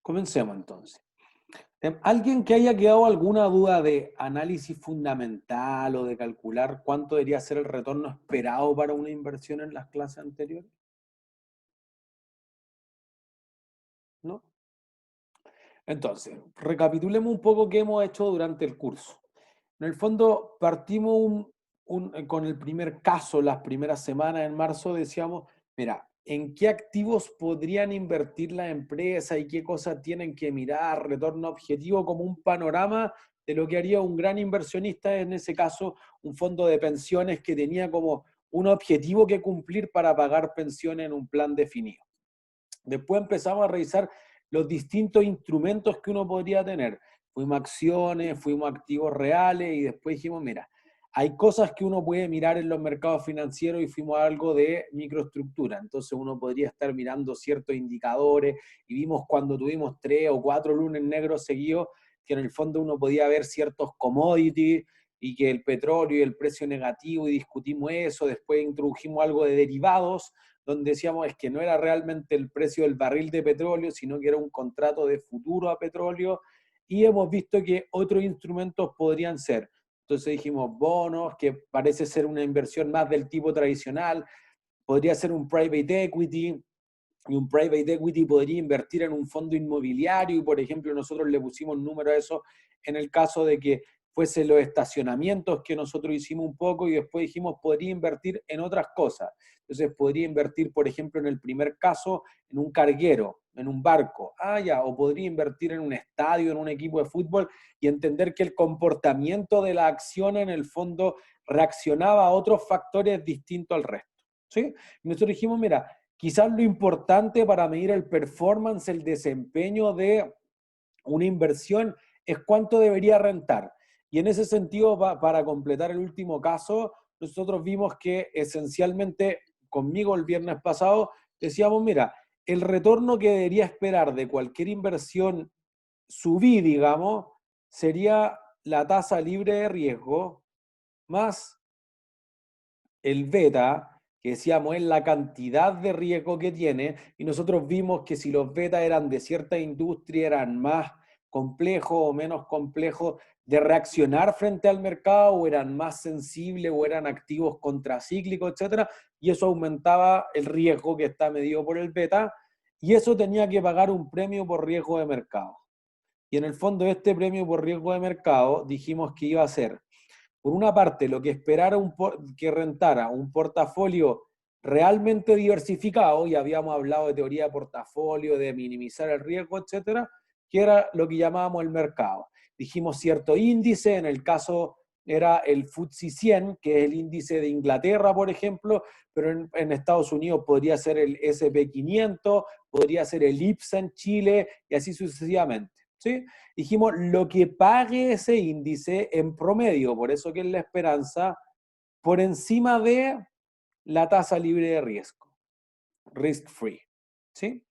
Comencemos entonces. ¿Alguien que haya quedado alguna duda de análisis fundamental o de calcular cuánto debería ser el retorno esperado para una inversión en las clases anteriores? ¿No? Entonces, recapitulemos un poco qué hemos hecho durante el curso. En el fondo, partimos con el primer caso, las primeras semanas en marzo, decíamos, mira, ¿en qué activos podrían invertir las empresas y qué cosas tienen que mirar, retorno objetivo, como un panorama de lo que haría un gran inversionista, en ese caso, un fondo de pensiones que tenía como un objetivo que cumplir para pagar pensiones en un plan definido? Después empezamos a revisar los distintos instrumentos que uno podría tener. Fuimos a acciones, fuimos a activos reales y después dijimos, mira, hay cosas que uno puede mirar en los mercados financieros y fuimos a algo de microestructura. Entonces uno podría estar mirando ciertos indicadores y vimos cuando tuvimos 3 o 4 lunes negros seguidos que en el fondo uno podía ver ciertos commodities y que el petróleo y el precio negativo y discutimos eso. Después introdujimos algo de derivados donde decíamos es que no era realmente el precio del barril de petróleo, sino que era un contrato de futuro a petróleo, y hemos visto que otros instrumentos podrían ser. Entonces dijimos bonos, que parece ser una inversión más del tipo tradicional, podría ser un private equity, y un private equity podría invertir en un fondo inmobiliario, y por ejemplo nosotros le pusimos número a eso en el caso de que fuese los estacionamientos que nosotros hicimos un poco, y después dijimos podría invertir en otras cosas. Entonces podría invertir, por ejemplo, en el primer caso, en un carguero, en un barco, o podría invertir en un estadio, en un equipo de fútbol, y entender que el comportamiento de la acción en el fondo reaccionaba a otros factores distintos al resto. ¿Sí? Y nosotros dijimos, mira, quizás lo importante para medir el performance, el desempeño de una inversión es cuánto debería rentar. Y en ese sentido, para completar el último caso, nosotros vimos que esencialmente, conmigo el viernes pasado, decíamos, mira, el retorno que debería esperar de cualquier inversión subí, digamos, sería la tasa libre de riesgo más el beta, que decíamos es la cantidad de riesgo que tiene, y nosotros vimos que si los beta eran de cierta industria, eran más complejos o menos complejos de reaccionar frente al mercado, o eran más sensibles, o eran activos contracíclicos, etcétera, y eso aumentaba el riesgo que está medido por el beta, y eso tenía que pagar un premio por riesgo de mercado. Y en el fondo este premio por riesgo de mercado dijimos que iba a ser, por una parte, lo que esperara que rentara un portafolio realmente diversificado, y habíamos hablado de teoría de portafolio, de minimizar el riesgo, etcétera, que era lo que llamábamos el mercado. Dijimos cierto índice, en el caso era el FTSE 100, que es el índice de Inglaterra, por ejemplo, pero en Estados Unidos podría ser el S&P 500, podría ser el IPSA en Chile, y así sucesivamente. ¿Sí? Dijimos lo que pague ese índice en promedio, por eso que es la esperanza, por encima de la tasa libre de riesgo, risk free. ¿Sí?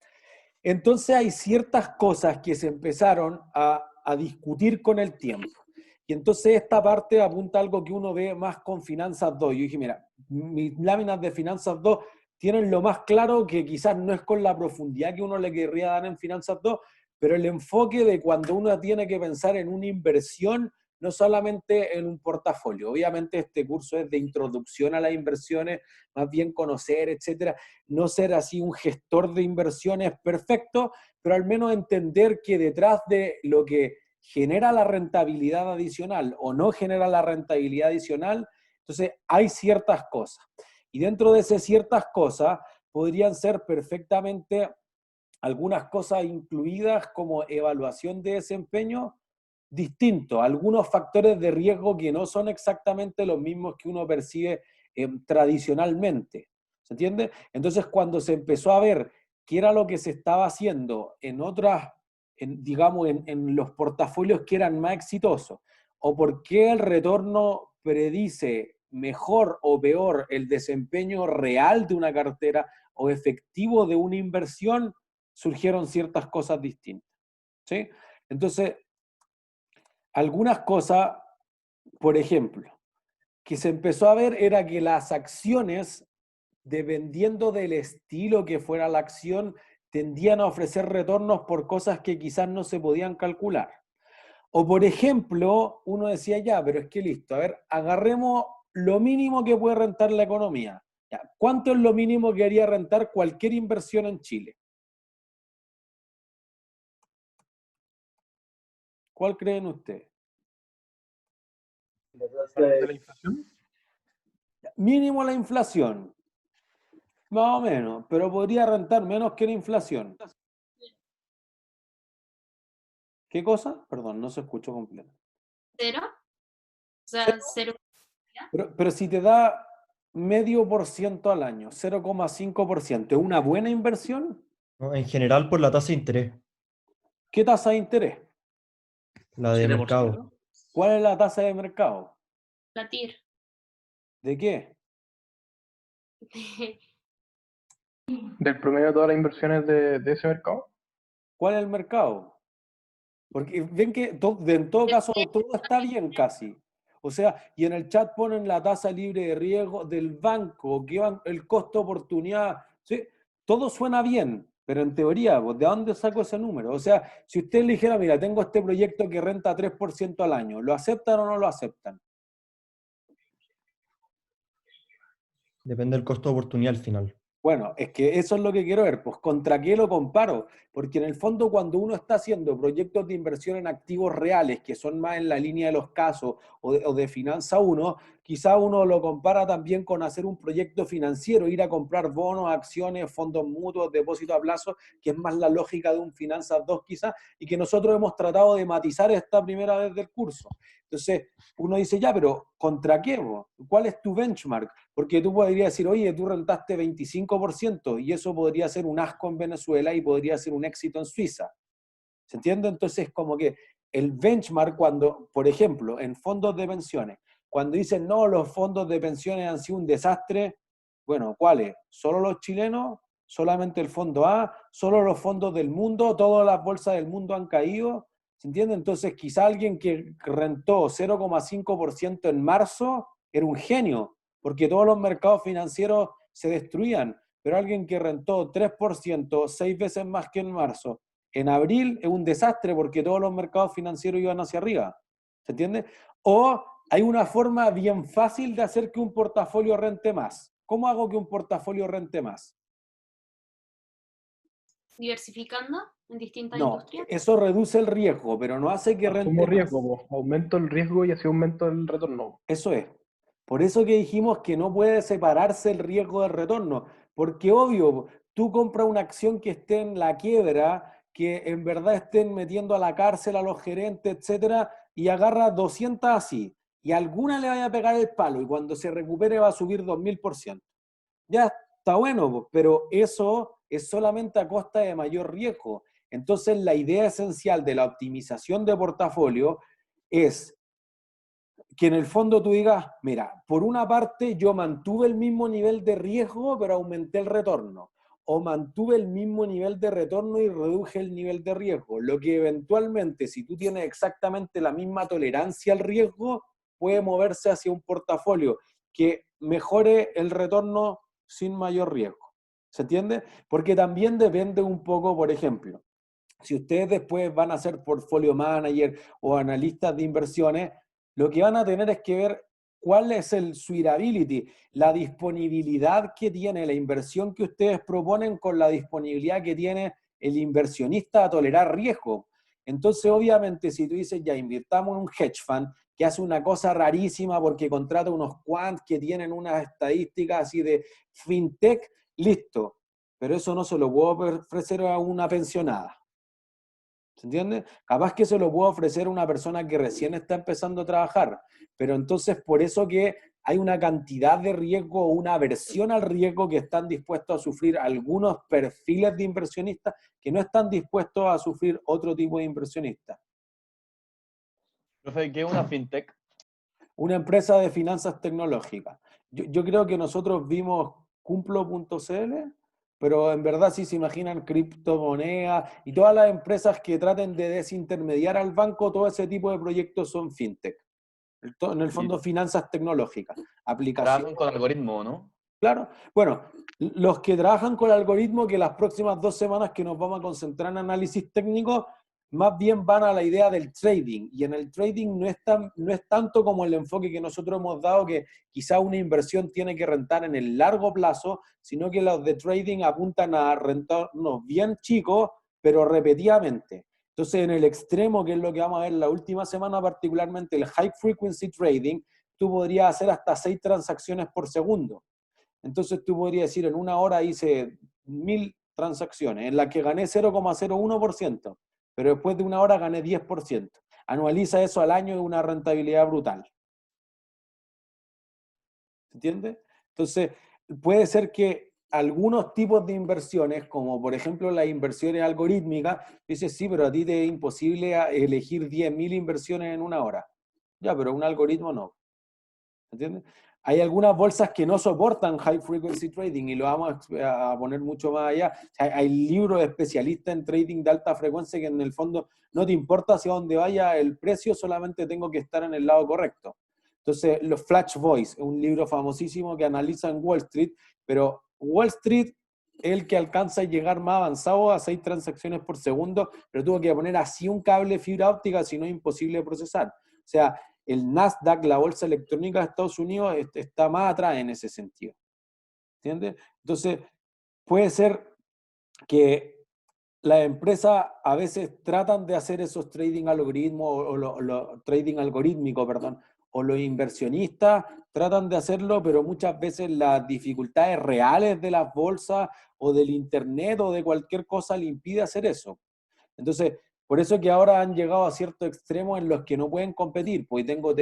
Entonces hay ciertas cosas que se empezaron a discutir con el tiempo. Y entonces esta parte apunta a algo que uno ve más con Finanzas 2. Yo dije, mira, mis láminas de Finanzas 2 tienen lo más claro, que quizás no es con la profundidad que uno le querría dar en Finanzas 2, pero el enfoque de cuando uno tiene que pensar en una inversión, no solamente en un portafolio. Obviamente este curso es de introducción a las inversiones, más bien conocer, etcétera. No ser así un gestor de inversiones perfecto, pero al menos entender que detrás de lo que genera la rentabilidad adicional o no genera la rentabilidad adicional, entonces hay ciertas cosas. Y dentro de esas ciertas cosas podrían ser perfectamente algunas cosas incluidas como evaluación de desempeño distinto, algunos factores de riesgo que no son exactamente los mismos que uno percibe tradicionalmente. ¿Se entiende? Entonces, cuando se empezó a ver qué era lo que se estaba haciendo en otras, digamos, en los portafolios que eran más exitosos, o por qué el retorno predice mejor o peor el desempeño real de una cartera o efectivo de una inversión, surgieron ciertas cosas distintas. ¿Sí? Entonces, algunas cosas, por ejemplo, que se empezó a ver era que las acciones, dependiendo del estilo que fuera la acción, tendían a ofrecer retornos por cosas que quizás no se podían calcular. O por ejemplo, uno decía, ya, pero es que listo, a ver, agarremos lo mínimo que puede rentar la economía. Ya, ¿cuánto es lo mínimo que haría rentar cualquier inversión en Chile? ¿Cuál creen ustedes? ¿De la inflación? Mínimo la inflación, más o menos, pero podría rentar menos que la inflación. ¿Qué cosa? Perdón, no se escuchó completo. ¿Cero? O sea, cero. Pero si te da medio por ciento al año, 0,5%, ¿es una buena inversión? ¿No? En general por la tasa de interés, ¿Qué tasa de interés? la de 7%. mercado. ¿Cuál es la tasa de mercado? La TIR. ¿De qué? Del promedio de todas las inversiones de ese mercado. ¿Cuál es el mercado? Porque ven que en todo caso todo está bien casi. O sea, y en el chat ponen la tasa libre de riesgo del banco, el costo de oportunidad. ¿Sí? Todo suena bien, pero en teoría, pues, ¿de dónde saco ese número? O sea, si usted le dijera, mira, tengo este proyecto que renta 3% al año, ¿lo aceptan o no lo aceptan? Depende del costo de oportunidad al final. Bueno, es que eso es lo que quiero ver, pues ¿contra qué lo comparo? Porque en el fondo cuando uno está haciendo proyectos de inversión en activos reales, que son más en la línea de los casos o de Finanza 1, quizá uno lo compara también con hacer un proyecto financiero, ir a comprar bonos, acciones, fondos mutuos, depósitos a plazo, que es más la lógica de un Finanzas 2 quizá, y que nosotros hemos tratado de matizar esta primera vez del curso. Entonces, uno dice, ya, pero ¿contra qué? ¿Cuál es tu benchmark? Porque tú podrías decir, oye, tú rentaste 25% y eso podría ser un asco en Venezuela y podría ser un éxito en Suiza. ¿Se entiende? Entonces, como que el benchmark cuando, por ejemplo, en fondos de pensiones, cuando dicen, no, los fondos de pensiones han sido un desastre, bueno, ¿cuáles? ¿Solo los chilenos? ¿Solamente el fondo A? ¿Solo los fondos del mundo? ¿Todas las bolsas del mundo han caído? ¿Se entiende? Entonces, quizá alguien que rentó 0,5% en marzo era un genio, porque todos los mercados financieros se destruían, pero alguien que rentó 3%, 6 veces más que en marzo, en abril es un desastre porque todos los mercados financieros iban hacia arriba. ¿Se entiende? O hay una forma bien fácil de hacer que un portafolio rente más. ¿Cómo hago que un portafolio rente más? Diversificando en distintas No, industrias. eso reduce el riesgo, pero no hace que rente Asumo más. riesgo, po. Aumento el riesgo y así aumento el retorno. Eso es. Por eso que dijimos que no puede separarse el riesgo del retorno, porque obvio, tú compras una acción que esté en la quiebra, que en verdad estén metiendo a la cárcel a los gerentes, etcétera, y agarras 200 así, y alguna le vaya a pegar el palo, y cuando se recupere va a subir 2000%. Ya está bueno, pero eso es solamente a costa de mayor riesgo. Entonces, la idea esencial de la optimización de portafolio es que en el fondo tú digas, mira, por una parte yo mantuve el mismo nivel de riesgo, pero aumenté el retorno. O mantuve el mismo nivel de retorno y reduje el nivel de riesgo. Lo que eventualmente, si tú tienes exactamente la misma tolerancia al riesgo, puede moverse hacia un portafolio que mejore el retorno sin mayor riesgo. ¿Se entiende? Porque también depende un poco, por ejemplo, si ustedes después van a ser portfolio manager o analistas de inversiones, lo que van a tener es que ver cuál es el suitability, la disponibilidad que tiene la inversión que ustedes proponen con la disponibilidad que tiene el inversionista a tolerar riesgo. Entonces, obviamente, si tú dices, ya invirtamos en un hedge fund que hace una cosa rarísima porque contrata unos quants que tienen unas estadísticas así de fintech, listo. Pero eso no se lo puedo ofrecer a una pensionada. ¿Se entiende? Capaz que se lo puedo ofrecer a una persona que recién está empezando a trabajar, pero entonces por eso que hay una cantidad de riesgo o una aversión al riesgo que están dispuestos a sufrir algunos perfiles de inversionistas que no están dispuestos a sufrir otro tipo de inversionistas. Profe, ¿qué es una fintech? Una empresa de finanzas tecnológicas. Yo creo que nosotros vimos Cumplo.cl, pero en verdad si se imaginan criptomonedas y todas las empresas que traten de desintermediar al banco, todo ese tipo de proyectos son fintech. En el fondo, finanzas tecnológicas, aplicaciones. Trabajan con algoritmo, ¿no? Claro. Bueno, los que trabajan con el algoritmo, que las próximas 2 semanas que nos vamos a concentrar en análisis técnico, más bien van a la idea del trading. Y en el trading no es tanto como el enfoque que nosotros hemos dado, que quizá una inversión tiene que rentar en el largo plazo, sino que los de trading apuntan a retornos bien chicos, pero repetidamente. Entonces, en el extremo, que es lo que vamos a ver la última semana, particularmente el high frequency trading, tú podrías hacer hasta 6 transacciones por segundo. Entonces tú podrías decir, en una hora hice 1000 transacciones, en la que gané 0,01%, pero después de una hora gané 10%. Anualiza eso al año, es una rentabilidad brutal. ¿Se entiende? Entonces, puede ser que algunos tipos de inversiones, como por ejemplo las inversiones algorítmicas, dices, sí, pero a ti te es imposible elegir 10.000 inversiones en una hora. Ya, pero un algoritmo no. ¿Entiendes? Hay algunas bolsas que no soportan high frequency trading y lo vamos a poner mucho más allá. Hay libros de especialistas en trading de alta frecuencia que en el fondo no te importa hacia dónde vaya el precio, solamente tengo que estar en el lado correcto. Entonces, los Flash Boys, un libro famosísimo que analiza en Wall Street, pero Wall Street es el que alcanza a llegar más avanzado a 6 transacciones por segundo, pero tuvo que poner así un cable fibra óptica, si no es imposible de procesar. O sea, el Nasdaq, la bolsa electrónica de Estados Unidos, está más atrás en ese sentido. ¿Entiendes? Entonces, puede ser que las empresas a veces tratan de hacer esos trading algoritmos, o lo trading algorítmico, perdón, o los inversionistas tratan de hacerlo, pero muchas veces las dificultades reales de las bolsas o del internet o de cualquier cosa le impide hacer eso. Entonces, por eso que ahora han llegado a ciertos extremos en los que no pueden competir, pues tengo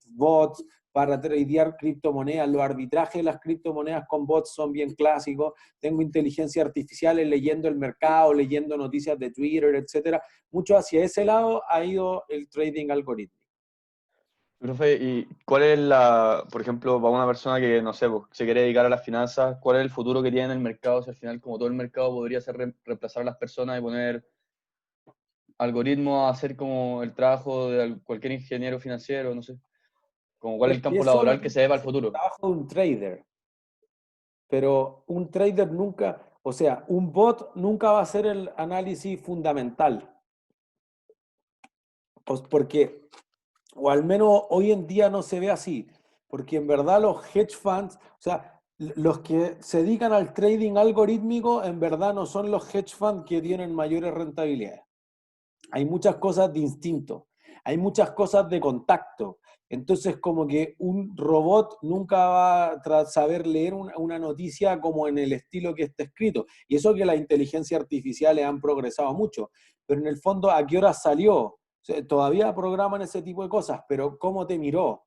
bots para tradear criptomonedas, los arbitrajes de las criptomonedas con bots son bien clásicos, tengo inteligencia artificial leyendo el mercado, leyendo noticias de Twitter, etcétera. Mucho hacia ese lado ha ido el trading algorítmico. Profe, ¿y cuál es por ejemplo, para una persona que, no sé, pues, se quiere dedicar a las finanzas, cuál es el futuro que tiene en el mercado? Si al final, como todo el mercado, podría ser reemplazar a las personas y poner algoritmos a hacer como el trabajo de cualquier ingeniero financiero, no sé, como cuál es Es el que campo eso laboral que se ve para el es el futuro. trabajo de un trader, pero un trader nunca, o sea, un bot nunca va a hacer el análisis fundamental, porque, o al menos hoy en día no se ve así, porque en verdad los hedge funds, o sea, los que se dedican al trading algorítmico, en verdad no son los hedge funds que tienen mayores rentabilidades. Hay muchas cosas de instinto, hay muchas cosas de contacto. Entonces, como que un robot nunca va a saber leer una noticia como en el estilo que está escrito. Y eso que las inteligencias artificiales han progresado mucho. Pero en el fondo, ¿a qué hora salió? O sea, todavía programan ese tipo de cosas, pero ¿cómo te miró?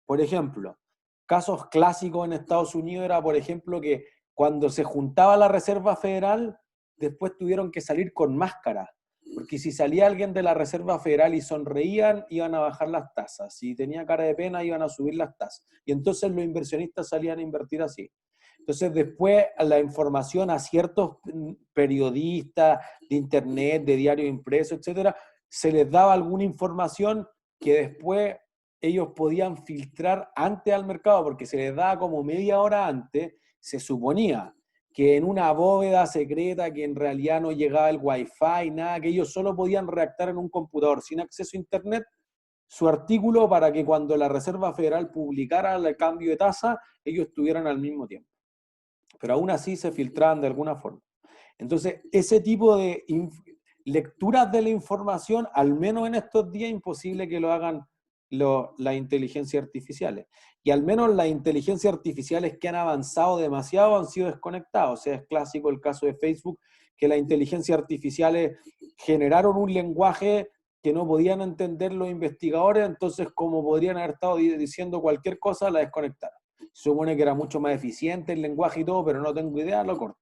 Por ejemplo, casos clásicos en Estados Unidos era, por ejemplo, que cuando se juntaba la Reserva Federal, después tuvieron que salir con máscara. Porque si salía alguien de la Reserva Federal y sonreían, iban a bajar las tasas. Si tenía cara de pena, iban a subir las tasas. Y entonces los inversionistas salían a invertir así. Entonces después la información a ciertos periodistas de internet, de diario impreso, etcétera, se les daba alguna información que después ellos podían filtrar antes al mercado, porque se les daba como media hora antes, se suponía que en una bóveda secreta, que en realidad no llegaba el wifi, nada, que ellos solo podían redactar en un computador sin acceso a internet su artículo para que cuando la Reserva Federal publicara el cambio de tasa, ellos estuvieran al mismo tiempo. Pero aún así se filtraban de alguna forma. Entonces, ese tipo de lecturas de la información, al menos en estos días, imposible que lo hagan las inteligencias artificiales. Y al menos las inteligencias artificiales que han avanzado demasiado han sido desconectadas. O sea, es clásico el caso de Facebook, que las inteligencias artificiales generaron un lenguaje que no podían entender los investigadores, entonces como podrían haber estado diciendo cualquier cosa, la desconectaron. Se supone que era mucho más eficiente el lenguaje y todo, pero no tengo idea, lo corto.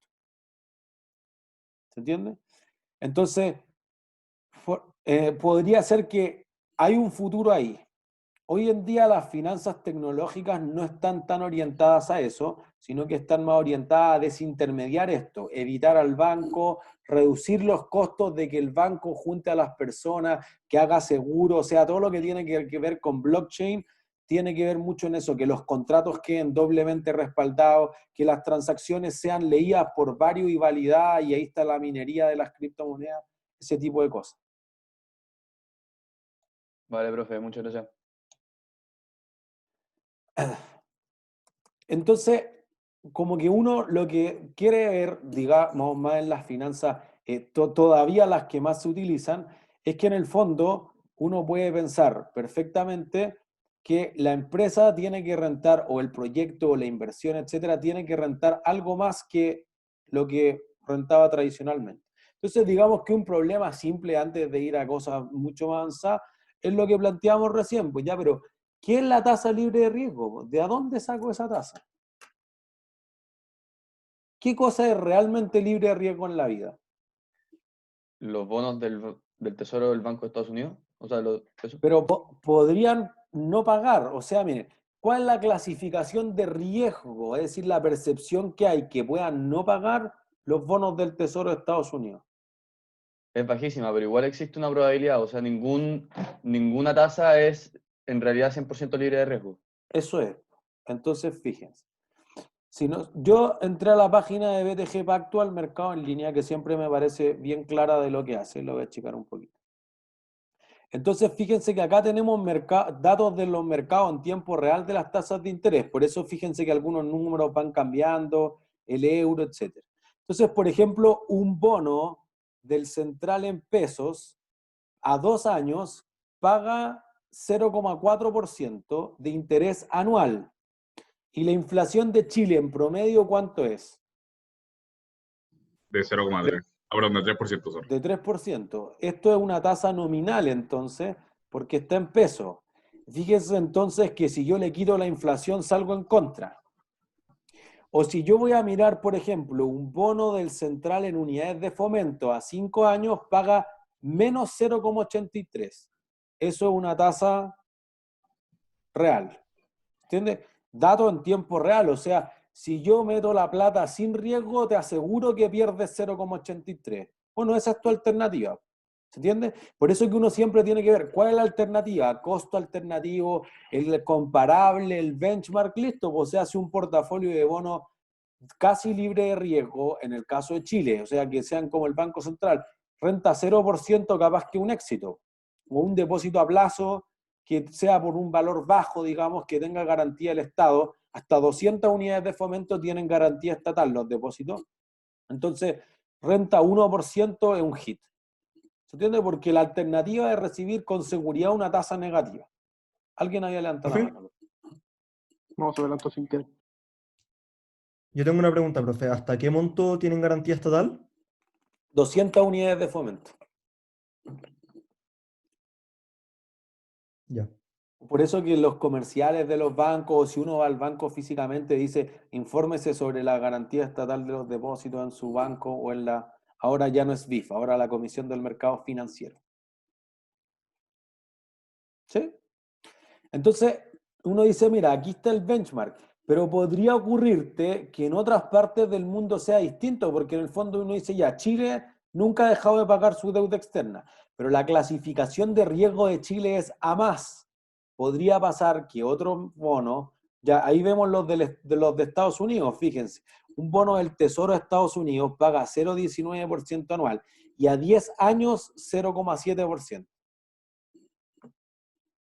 ¿Se entiende? Entonces, podría ser que hay un futuro ahí. Hoy en día las finanzas tecnológicas no están tan orientadas a eso, sino que están más orientadas a desintermediar esto, evitar al banco, reducir los costos de que el banco junte a las personas, que haga seguro, o sea, todo lo que tiene que ver con blockchain tiene que ver mucho en eso, que los contratos queden doblemente respaldados, que las transacciones sean leídas por varios y validadas, y ahí está la minería de las criptomonedas, ese tipo de cosas. Vale, profe, muchas gracias. Entonces, como que uno lo que quiere ver, digamos, más en las finanzas, todavía las que más se utilizan, es que en el fondo uno puede pensar perfectamente que la empresa tiene que rentar, o el proyecto, o la inversión, etcétera, tiene que rentar algo más que lo que rentaba tradicionalmente. Entonces, digamos que un problema simple, antes de ir a cosas mucho más avanzadas, es lo que planteamos recién, pues ya, pero ¿qué es la tasa libre de riesgo? ¿De dónde saco esa tasa? ¿Qué cosa es realmente libre de riesgo en la vida? ¿Los bonos del Tesoro del Banco de Estados Unidos? O sea, eso. Pero podrían no pagar. O sea, mire, ¿cuál es la clasificación de riesgo? Es decir, la percepción que hay que puedan no pagar los bonos del Tesoro de Estados Unidos. Es bajísima, pero igual existe una probabilidad. O sea, ninguna tasa es en realidad 100% libre de riesgo. Eso es. Entonces, fíjense. Si no, yo entré a la página de BTG Pactual, mercado en línea, que siempre me parece bien clara de lo que hace. Lo voy a checar un poquito. Entonces, fíjense que acá tenemos datos de los mercados en tiempo real de las tasas de interés. Por eso, fíjense que algunos números van cambiando, el euro, etc. Entonces, por ejemplo, un bono del Central en pesos a 2 años paga 0,4% de interés anual. ¿Y la inflación de Chile en promedio cuánto es? De 0,3. Perdón, de 3%, sorry. De 3%. Esto es una tasa nominal entonces, porque está en pesos. Fíjense entonces que si yo le quito la inflación salgo en contra. O si yo voy a mirar, por ejemplo, un bono del Central en unidades de fomento a 5 años paga menos 0,83. Eso es una tasa real. ¿Entiendes? Dato en tiempo real, o sea, si yo meto la plata sin riesgo, te aseguro que pierdes 0,83. Bueno, esa es tu alternativa. ¿Se entiende? Por eso es que uno siempre tiene que ver cuál es la alternativa, costo alternativo, el comparable, el benchmark, listo, pues se hace un portafolio de bonos casi libre de riesgo, en el caso de Chile, o sea, que sean como el Banco Central, renta 0% capaz que un éxito, o un depósito a plazo que sea por un valor bajo, digamos, que tenga garantía el Estado. Hasta 200 unidades de fomento tienen garantía estatal los depósitos. Entonces, renta 1% es un hit. ¿Se entiende? Porque la alternativa es recibir con seguridad una tasa negativa. ¿Alguien había levantado la mano? Vamos a adelantar sin querer. Yo tengo una pregunta, profe. ¿Hasta qué monto tienen garantía estatal? 200 unidades de fomento. Ya. Por eso que los comerciales de los bancos, o si uno va al banco físicamente, dice, infórmese sobre la garantía estatal de los depósitos en su banco o en la... Ahora ya no es BIF, ahora la Comisión del Mercado Financiero. ¿Sí? Entonces, uno dice, mira, aquí está el benchmark, pero podría ocurrirte que en otras partes del mundo sea distinto, porque en el fondo uno dice, ya, Chile nunca ha dejado de pagar su deuda externa, pero la clasificación de riesgo de Chile es A+. Podría pasar que otro bono, ya ahí vemos los de Estados Unidos, fíjense, un bono del Tesoro de Estados Unidos paga 0,19% anual y a 10 años 0,7%.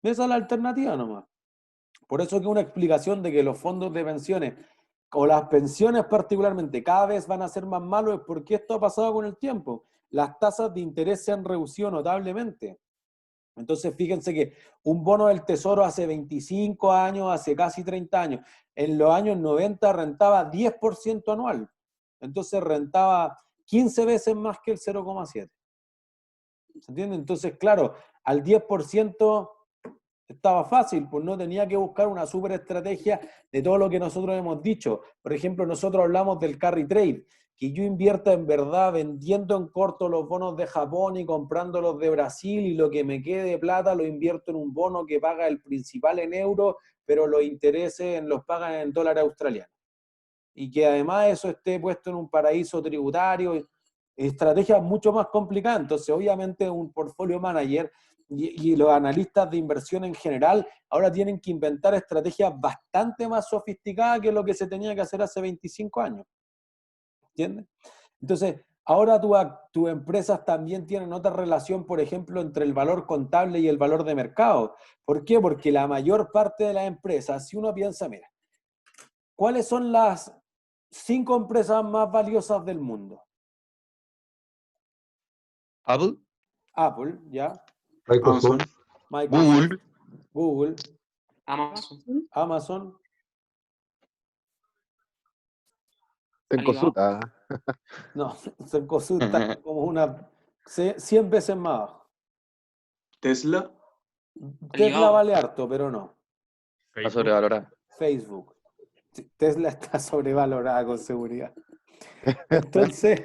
Esa es la alternativa nomás. Por eso que una explicación de que los fondos de pensiones, o las pensiones particularmente, cada vez van a ser más malos es porque esto ha pasado con el tiempo. Las tasas de interés se han reducido notablemente. Entonces, fíjense que un bono del Tesoro hace 25 años, hace casi 30 años, en los años 90 rentaba 10% anual. Entonces rentaba 15 veces más que el 0,7. ¿Se entiende? Entonces, claro, al 10% estaba fácil, pues no tenía que buscar una super estrategia de todo lo que nosotros hemos dicho. Por ejemplo, nosotros hablamos del carry trade, que yo invierta en verdad vendiendo en corto los bonos de Japón y comprando los de Brasil, y lo que me quede de plata lo invierto en un bono que paga el principal en euros, pero los intereses los pagan en dólar australiano. Y que además eso esté puesto en un paraíso tributario. estrategias mucho más complicadas. Entonces, obviamente, un portfolio manager y los analistas de inversión en general ahora tienen que inventar estrategias bastante más sofisticadas que lo que se tenía que hacer hace 25 años. ¿Entiendes? Entonces, ahora tus empresas también tienen otra relación, por ejemplo, entre el valor contable y el valor de mercado. ¿Por qué? Porque la mayor parte de las empresas, si uno piensa, mira, ¿cuáles son las 5 empresas más valiosas del mundo? Apple, Apple, ¿ya? Microsoft. Microsoft, Google, Google, Amazon, Amazon, Cencosud. no, Cencosud está como una 100 veces más abajo. Tesla, Tesla Alibaba. vale harto, pero no. está Facebook. sobrevalorada. Facebook. Sí, Tesla está sobrevalorada con seguridad. Entonces,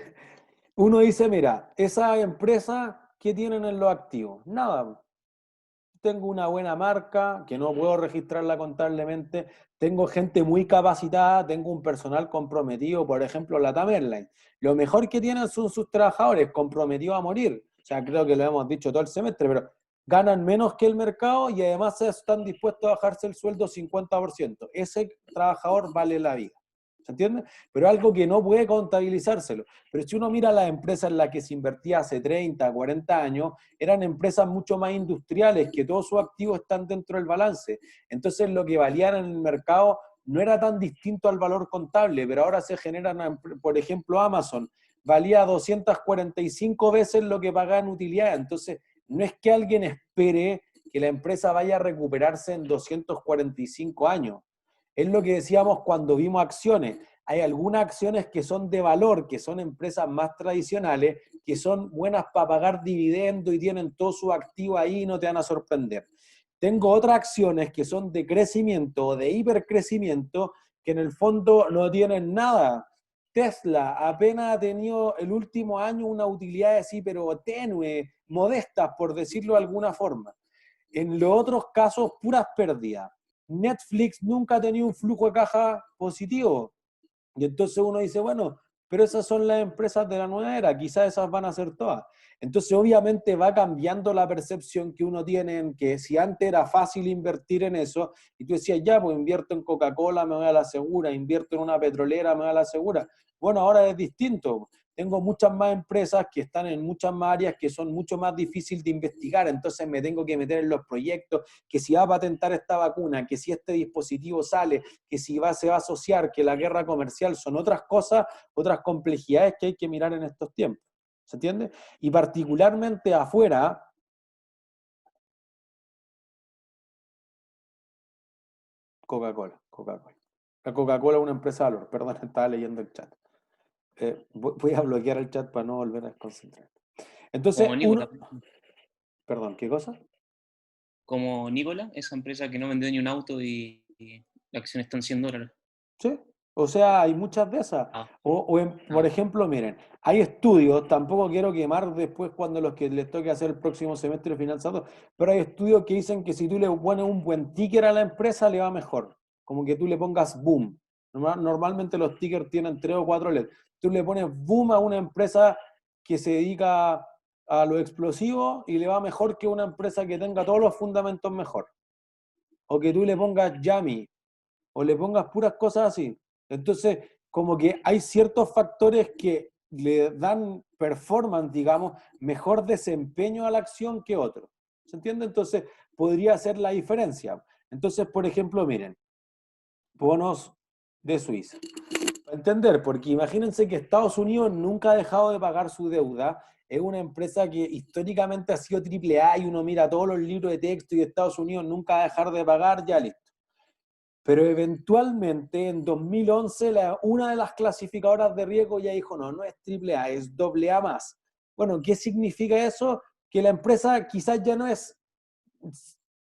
uno dice, mira, esa empresa, ¿qué tienen en los activos? Nada. Tengo una buena marca, que no puedo registrarla contablemente, tengo gente muy capacitada, tengo un personal comprometido, por ejemplo, LATAM Airlines. Lo mejor que tienen son sus trabajadores comprometidos a morir. O sea, creo que lo hemos dicho todo el semestre, pero ganan menos que el mercado y además están dispuestos a bajarse el sueldo 50%. Ese trabajador vale la vida. ¿Se entiende? Pero algo que no puede contabilizárselo. Pero si uno mira las empresas en las que se invertía hace 30, 40 años, eran empresas mucho más industriales, que todos sus activos están dentro del balance. Entonces lo que valían en el mercado no era tan distinto al valor contable, pero ahora se generan, por ejemplo, Amazon, valía 245 veces lo que pagaba en utilidad. Entonces, no es que alguien espere que la empresa vaya a recuperarse en 245 años. Es lo que decíamos cuando vimos acciones. Hay algunas acciones que son de valor, que son empresas más tradicionales, que son buenas para pagar dividendos y tienen todo su activo ahí y no te van a sorprender. Tengo otras acciones que son de crecimiento o de hipercrecimiento, que en el fondo no tienen nada. Tesla apenas ha tenido el último año una utilidad así, pero tenue, modestas, por decirlo de alguna forma. En los otros casos, puras pérdidas. Netflix nunca ha tenido un flujo de caja positivo. Y entonces uno dice, bueno, pero esas son las empresas de la nueva era, quizás esas van a ser todas. Entonces obviamente va cambiando la percepción que uno tiene en que si antes era fácil invertir en eso, y tú decías, ya, pues invierto en Coca-Cola, me voy a la segura, invierto en una petrolera, me voy a la segura. Bueno, ahora es distinto. Tengo muchas más empresas que están en muchas más áreas que son mucho más difíciles de investigar, entonces me tengo que meter en los proyectos, que si va a patentar esta vacuna, que si este dispositivo sale, que si se va a asociar, que la guerra comercial, son otras cosas, otras complejidades que hay que mirar en estos tiempos. ¿Se entiende? Y particularmente afuera, Coca-Cola. La Coca-Cola es una empresa de valor, perdón, estaba leyendo el chat. Voy a bloquear el chat para no volver a desconcentrar. Entonces, como Nikola, perdón, ¿qué cosa? como Nikola, esa empresa que no vendió ni un auto y la acción está en $100. Sí, o sea, hay muchas de esas. Ah. Por ejemplo, miren, hay estudios, tampoco quiero quemar después cuando los que les toque hacer el próximo semestre financiado, pero hay estudios que dicen que si tú le pones un buen ticker a la empresa, le va mejor. Como que tú le pongas boom. Normalmente los tickers tienen 3 o 4 LEDs. Tú le pones boom a una empresa que se dedica a lo explosivo y le va mejor que una empresa que tenga todos los fundamentos mejor. O que tú le pongas Yummy, o le pongas puras cosas así. Entonces, como que hay ciertos factores que le dan performance, digamos, mejor desempeño a la acción que otros. ¿Se entiende? Entonces, podría ser la diferencia. Entonces, por ejemplo, miren, bonos de Suiza. Para entender, porque imagínense que Estados Unidos nunca ha dejado de pagar su deuda. Es una empresa que históricamente ha sido AAA y uno mira todos los libros de texto y Estados Unidos nunca va a dejar de pagar, ya listo. Pero eventualmente en 2011 una de las clasificadoras de riesgo ya dijo, no es AAA, es AA más. Bueno, ¿qué significa eso? Que la empresa quizás ya no es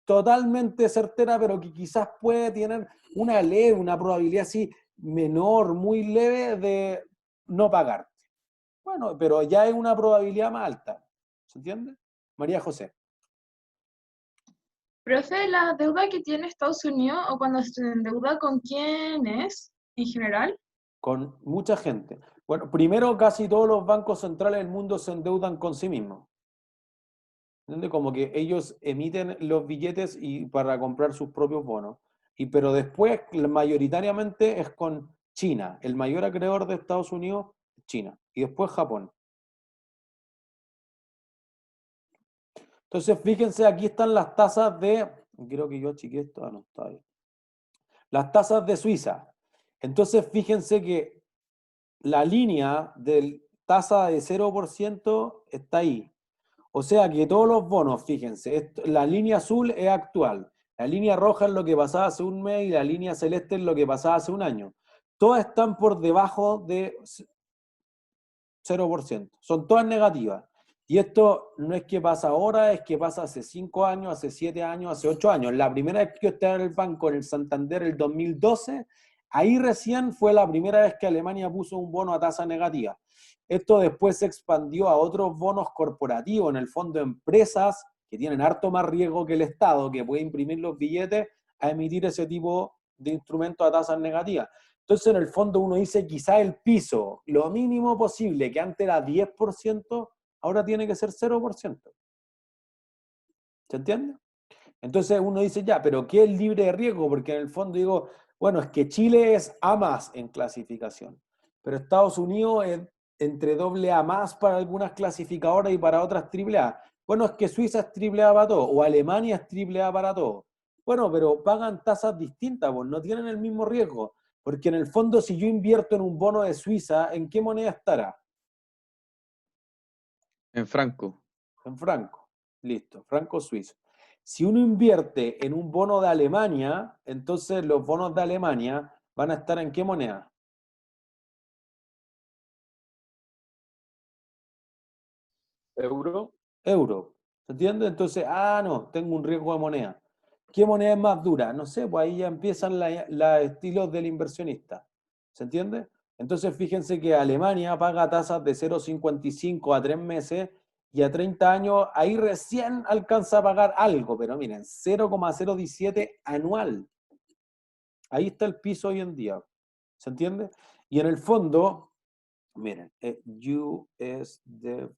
totalmente certera, pero que quizás puede tener una leve, una probabilidad así menor, muy leve de no pagarte. Bueno, pero ya es una probabilidad más alta. ¿Se entiende? María José. Profe, la deuda que tiene Estados Unidos o cuando se endeuda, ¿con quién es en general? Con mucha gente. Bueno, primero casi todos los bancos centrales del mundo se endeudan con sí mismos. ¿Entiendes? Como que ellos emiten los billetes para comprar sus propios bonos. Pero después, mayoritariamente, es con China. El mayor acreedor de Estados Unidos es China. Y después Japón. Entonces, fíjense, aquí están las tasas de... Creo que yo achiqué esto. Ah, no, está bien. Las tasas de Suiza. Entonces, fíjense que la línea de tasa de 0% está ahí. O sea que todos los bonos, fíjense, la línea azul es actual, la línea roja es lo que pasaba hace un mes y la línea celeste es lo que pasaba hace un año. Todas están por debajo de 0%, son todas negativas. Y esto no es que pasa ahora, es que pasa hace 5 años, hace 7 años, hace 8 años. La primera vez que yo estaba en el banco, en el Santander, el 2012, ahí recién fue la primera vez que Alemania puso un bono a tasa negativa. Esto después se expandió a otros bonos corporativos, en el fondo empresas que tienen harto más riesgo que el Estado, que puede imprimir los billetes a emitir ese tipo de instrumentos a tasas negativas. Entonces, en el fondo uno dice, quizá el piso, lo mínimo posible, que antes era 10%, ahora tiene que ser 0%. ¿Se entiende? Entonces uno dice, ya, pero ¿qué es libre de riesgo? Porque en el fondo digo, bueno, es que Chile es A+ en clasificación, pero Estados Unidos es entre AA+ para algunas clasificadoras y para otras AAA. Bueno, es que Suiza es AAA para todo, o Alemania es AAA para todo. Bueno, pero pagan tasas distintas, pues no tienen el mismo riesgo, porque en el fondo si yo invierto en un bono de Suiza, ¿en qué moneda estará? En franco. En franco. Listo, franco suizo. Si uno invierte en un bono de Alemania, entonces los bonos de Alemania van a estar ¿en qué moneda? Euro. Euro. ¿Se entiende? Entonces, no, tengo un riesgo de moneda. ¿Qué moneda es más dura? No sé, pues ahí ya empiezan los estilos del inversionista. ¿Se entiende? Entonces, fíjense que Alemania paga tasas de 0,55 a 3 meses y a 30 años ahí recién alcanza a pagar algo, pero miren, 0,017 anual. Ahí está el piso hoy en día. ¿Se entiende? Y en el fondo, miren, US Debt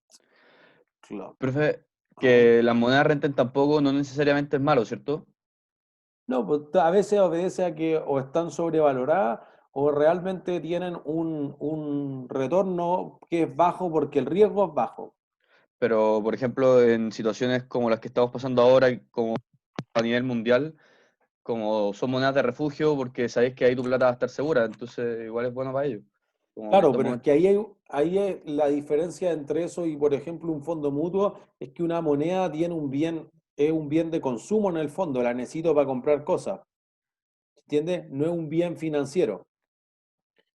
Club. Profe, que las monedas renten tampoco no necesariamente es malo, ¿cierto? No, pues a veces obedece a que o están sobrevaloradas o realmente tienen un retorno que es bajo porque el riesgo es bajo. Pero, por ejemplo, en situaciones como las que estamos pasando ahora, como a nivel mundial, como son monedas de refugio, porque sabéis que ahí tu plata va a estar segura, entonces igual es bueno para ellos. Como en Claro, estos pero es momentos. que ahí es la diferencia entre eso y, por ejemplo, un fondo mutuo, es que una moneda tiene es un bien de consumo en el fondo, la necesito para comprar cosas. ¿Entiendes? No es un bien financiero.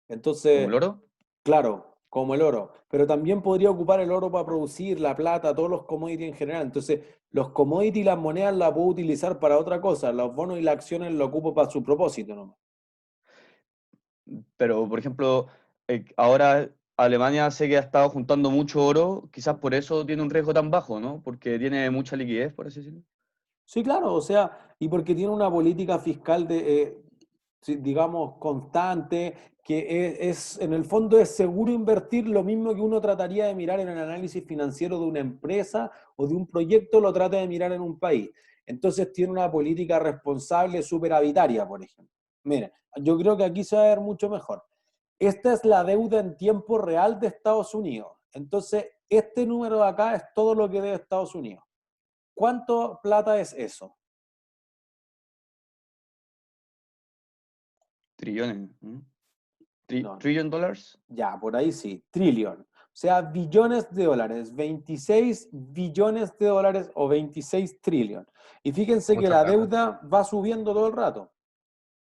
¿Como Entonces, el oro? claro, como el oro, pero también podría ocupar el oro para producir la plata, todos los commodities en general. Entonces, los commodities y las monedas las puedo utilizar para otra cosa, los bonos y las acciones lo ocupo para su propósito nomás. Pero, por ejemplo, ahora Alemania sé que ha estado juntando mucho oro, quizás por eso tiene un riesgo tan bajo, ¿no? Porque tiene mucha liquidez, por así decirlo. Sí, claro, o sea, y porque tiene una política fiscal sí, digamos, constante, que en el fondo es seguro invertir lo mismo que uno trataría de mirar en el análisis financiero de una empresa o de un proyecto, lo trata de mirar en un país. Entonces tiene una política responsable superavitaria, por ejemplo. Mira, yo creo que aquí se va a ver mucho mejor. Esta es la deuda en tiempo real de Estados Unidos. Entonces, este número de acá es todo lo que debe Estados Unidos. ¿Cuánto plata es eso? Trillones, ¿no? No, ¿Trillion dollars? ya, por ahí sí, trillion. O sea, billones de dólares, 26 billones de dólares o 26 trillion. Y fíjense que Mucha la plata. deuda va subiendo todo el rato.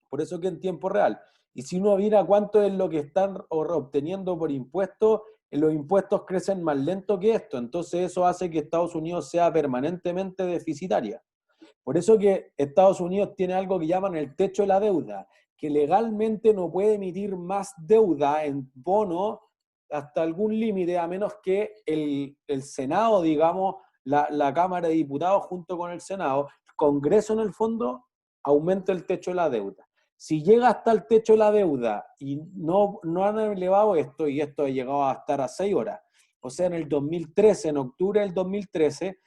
Por eso que en tiempo real. Y si uno mira cuánto es lo que están obteniendo por impuestos, los impuestos crecen más lento que esto. Entonces eso hace que Estados Unidos sea permanentemente deficitaria. Por eso que Estados Unidos tiene algo que llaman el techo de la deuda, que legalmente no puede emitir más deuda en bono hasta algún límite, a menos que el Senado, digamos, la Cámara de Diputados junto con el Senado, el Congreso en el fondo, aumente el techo de la deuda. si llega hasta el techo de la deuda y no han elevado esto, y esto ha llegado a estar a 6 horas, o sea, en el 2013, en octubre del 2013,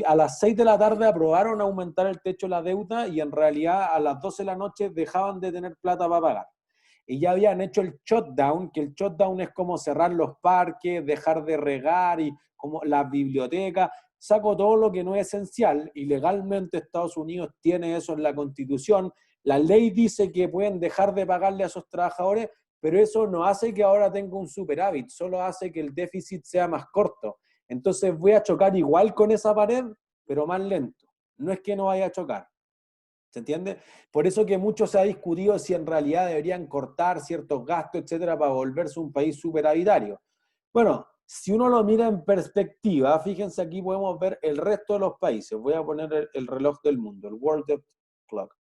a las 6 de la tarde aprobaron aumentar el techo de la deuda y en realidad a las 12 de la noche dejaban de tener plata para pagar. Y ya habían hecho el shutdown, que el shutdown es como cerrar los parques, dejar de regar y como las bibliotecas, saco todo lo que no es esencial y legalmente Estados Unidos tiene eso en la Constitución. La ley dice que pueden dejar de pagarle a esos trabajadores, pero eso no hace que ahora tenga un superávit, solo hace que el déficit sea más corto. Entonces voy a chocar igual con esa pared, pero más lento. No es que no vaya a chocar. ¿Se entiende? Por eso que mucho se ha discutido si en realidad deberían cortar ciertos gastos, etcétera, para volverse un país superavitario. Bueno, si uno lo mira en perspectiva, fíjense aquí podemos ver el resto de los países. Voy a poner el reloj del mundo, el World Debt Clock.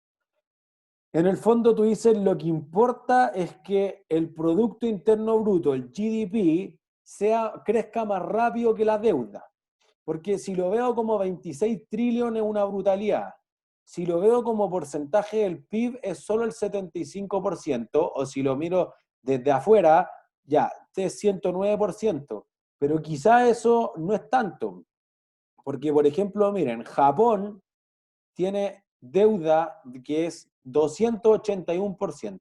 En el fondo tú dices, lo que importa es que el Producto Interno Bruto, el GDP, crezca más rápido que la deuda. Porque si lo veo como 26 trillones es una brutalidad. Si lo veo como porcentaje del PIB es solo el 75%, o si lo miro desde afuera, ya, es 109%. Pero quizá eso no es tanto. Porque, por ejemplo, miren, Japón tiene deuda que es 281%.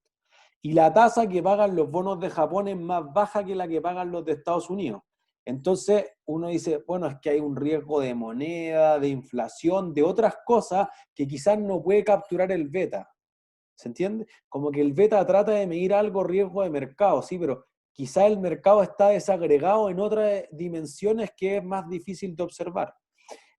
Y la tasa que pagan los bonos de Japón es más baja que la que pagan los de Estados Unidos. Entonces uno dice, bueno, es que hay un riesgo de moneda, de inflación, de otras cosas que quizás no puede capturar el beta. ¿Se entiende? Como que el beta trata de medir algo riesgo de mercado, sí, pero quizás el mercado está desagregado en otras dimensiones que es más difícil de observar.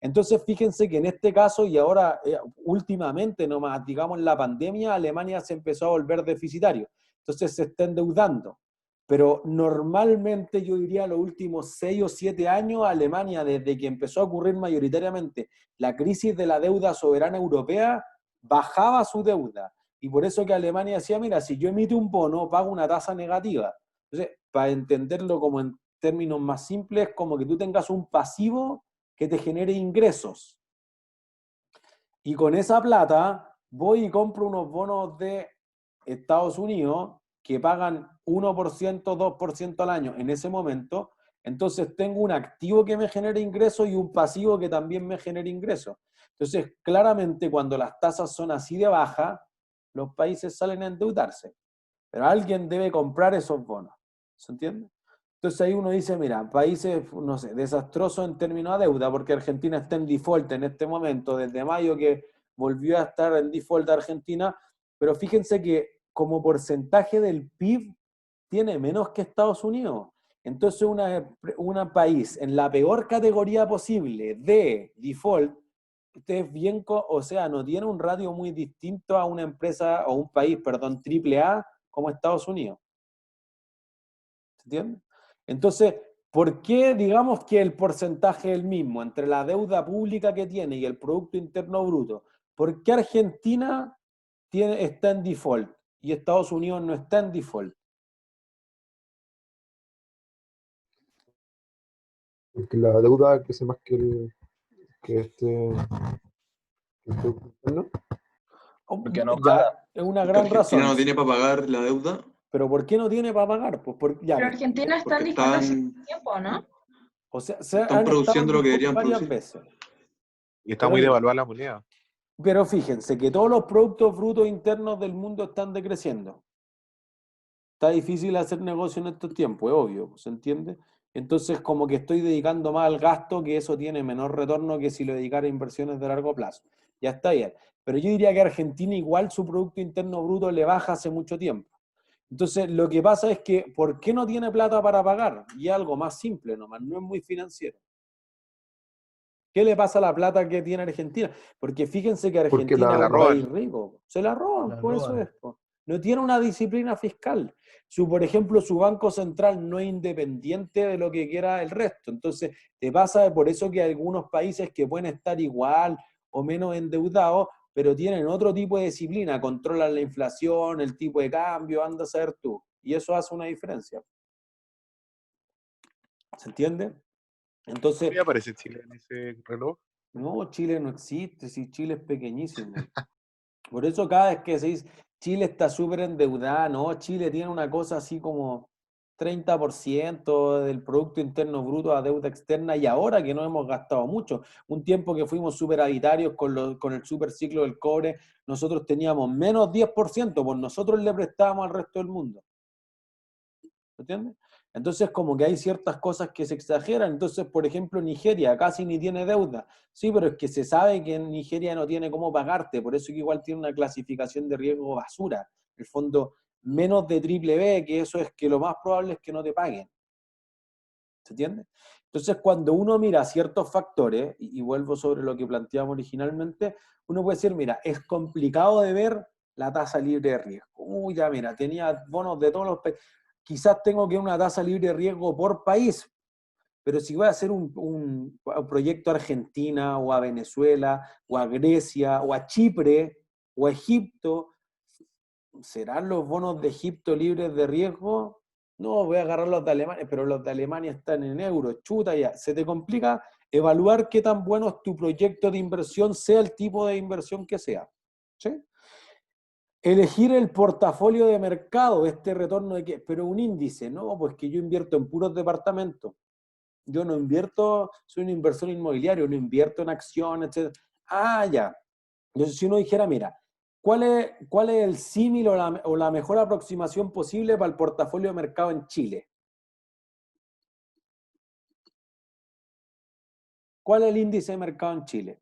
Entonces, fíjense que en este caso, y ahora últimamente nomás, digamos en la pandemia, Alemania se empezó a volver deficitario. Entonces se está endeudando. Pero normalmente yo diría los últimos 6 o 7 años, Alemania, desde que empezó a ocurrir mayoritariamente la crisis de la deuda soberana europea, bajaba su deuda. Y por eso que Alemania decía, mira, si yo emito un bono, pago una tasa negativa. Entonces, para entenderlo como en términos más simples, como que tú tengas un pasivo que te genere ingresos. Y con esa plata voy y compro unos bonos de Estados Unidos que pagan 1%, 2% al año en ese momento. Entonces tengo un activo que me genere ingresos y un pasivo que también me genere ingresos. Entonces, claramente cuando las tasas son así de bajas, los países salen a endeudarse. Pero alguien debe comprar esos bonos. ¿Se entiende? Entonces ahí uno dice, mira, países, no sé, desastrosos en términos de deuda, porque Argentina está en default en este momento, desde mayo que volvió a estar en default Argentina, pero fíjense que como porcentaje del PIB tiene menos que Estados Unidos. Entonces un país en la peor categoría posible de default, ustedes bien, o sea, no tiene un ratio muy distinto a una empresa, o un país, perdón, AAA como Estados Unidos. ¿Se entiende? Entonces, ¿por qué digamos que el porcentaje es el mismo entre la deuda pública que tiene y el Producto Interno Bruto? ¿Por qué Argentina está en default y Estados Unidos no está en default? Porque la deuda crece más que el Producto Interno. Porque no Ya, paga. es una Porque gran Argentina razón. no tiene para pagar la deuda ¿Pero por qué no tiene para pagar? Pues ya, Pero Argentina está en porque default hace están, tiempo, ¿no? o sea, están han estado produciendo en lo que default deberían varias producir. veces. Y está Pero muy digo, devaluada la moneda. pero fíjense que todos los productos brutos internos del mundo están decreciendo. Está difícil hacer negocio en estos tiempos, es obvio, ¿se entiende? Entonces, como que estoy dedicando más al gasto, que eso tiene menor retorno que si lo dedicara a inversiones de largo plazo. Ya está bien. Pero yo diría que Argentina igual su Producto Interno Bruto le baja hace mucho tiempo. Entonces, lo que pasa es que, ¿por qué no tiene plata para pagar? Y es algo más simple nomás, no es muy financiero. ¿Qué le pasa a la plata que tiene Argentina? Porque fíjense que Porque Argentina es la un roban. país rico. Se la roban, La pues eso roban. es. Pues. No tiene una disciplina fiscal. Por ejemplo, su Banco Central no es independiente de lo que quiera el resto. Entonces, te pasa por eso que hay algunos países que pueden estar igual o menos endeudados, pero tienen otro tipo de disciplina, controlan la inflación, el tipo de cambio, anda a saber tú. Y eso hace una diferencia. ¿Se entiende? Entonces, ¿Qué aparece Chile en ese reloj? no, Chile no existe, si Chile es pequeñísimo. Por eso cada vez que se dice, Chile está súper endeudada, ¿no? Chile tiene una cosa así como 30% del Producto Interno Bruto a deuda externa y ahora que no hemos gastado mucho, un tiempo que fuimos superavitarios con el superciclo del cobre, nosotros teníamos menos 10%, pues nosotros le prestábamos al resto del mundo. ¿Entiendes? Entonces como que hay ciertas cosas que se exageran. Entonces, por ejemplo, Nigeria casi ni tiene deuda. Sí, pero es que se sabe que en Nigeria no tiene cómo pagarte, por eso que igual tiene una clasificación de riesgo basura. En el fondo, menos de triple B, que eso es que lo más probable es que no te paguen. ¿Se entiende? Entonces, cuando uno mira ciertos factores, y vuelvo sobre lo que planteamos originalmente, uno puede decir, mira, es complicado de ver la tasa libre de riesgo. Uy, ya mira, tenía bonos de todos los países. Quizás tengo que una tasa libre de riesgo por país, pero si voy a hacer un proyecto a Argentina, o a Venezuela, o a Grecia, o a Chipre, o a Egipto, ¿serán los bonos de Egipto libres de riesgo? No, voy a agarrar los de Alemania, pero los de Alemania están en euros, chuta ya. Se te complica evaluar qué tan bueno es tu proyecto de inversión, sea el tipo de inversión que sea. ¿Sí? Elegir el portafolio de mercado, este retorno de qué, pero un índice, no, pues que yo invierto en puros departamentos. Yo no invierto, soy un inversor inmobiliario, no invierto en acciones, etc. Ah, ya. Entonces, si uno dijera, mira, ¿cuál es el símil o la mejor aproximación posible para el portafolio de mercado en Chile? ¿Cuál es el índice de mercado en Chile?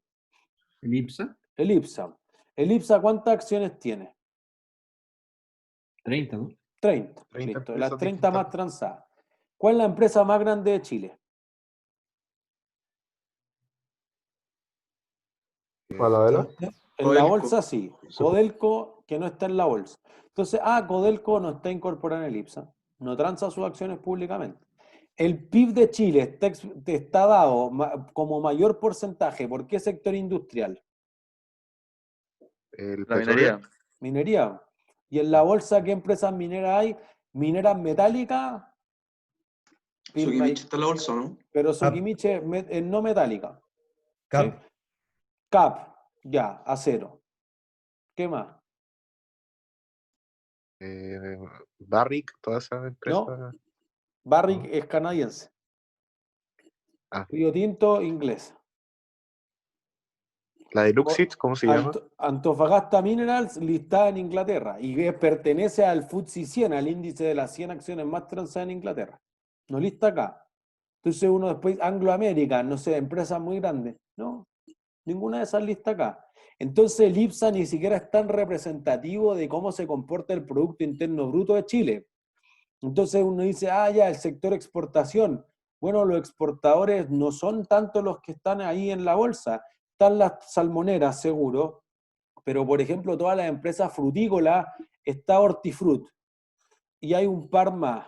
¿El IPSA? El IPSA. ¿El IPSA cuántas acciones tiene? 30, ¿no? 30. 30 Listo, las empresas 30 distintas. más transadas. ¿Cuál es la empresa más grande de Chile? Falabella. En la Codelco. bolsa sí. Codelco, que no está en la bolsa. Entonces, Codelco no está incorporada en el IPSA. No transa sus acciones públicamente. El PIB de Chile está dado como mayor porcentaje. ¿Por qué sector industrial? El La petróleo. minería. Minería. ¿Y en la bolsa qué empresas mineras hay? Mineras metálicas. Sokimich está en la bolsa, ¿no? Pero Sokimich es no metálica. CAP. ¿Sí? CAP, ya, acero. ¿Qué más? Barrick, todas esas empresas. No, Barrick es canadiense. Ah. Río Tinto, inglés. La de Luxit, ¿cómo se llama? Antofagasta Minerals, listada en Inglaterra, y que pertenece al FTSE 100, al índice de las 100 acciones más transadas en Inglaterra. No lista acá. Entonces uno después, Anglo American, no sé, empresas muy grandes. No, ninguna de esas lista acá. Entonces el IPSA ni siquiera es tan representativo de cómo se comporta el Producto Interno Bruto de Chile. Entonces uno dice, ya, el sector exportación. Bueno, los exportadores no son tanto los que están ahí en la bolsa. Están las salmoneras, seguro, pero por ejemplo, todas las empresas frutícolas, está Hortifruti, y hay un par más.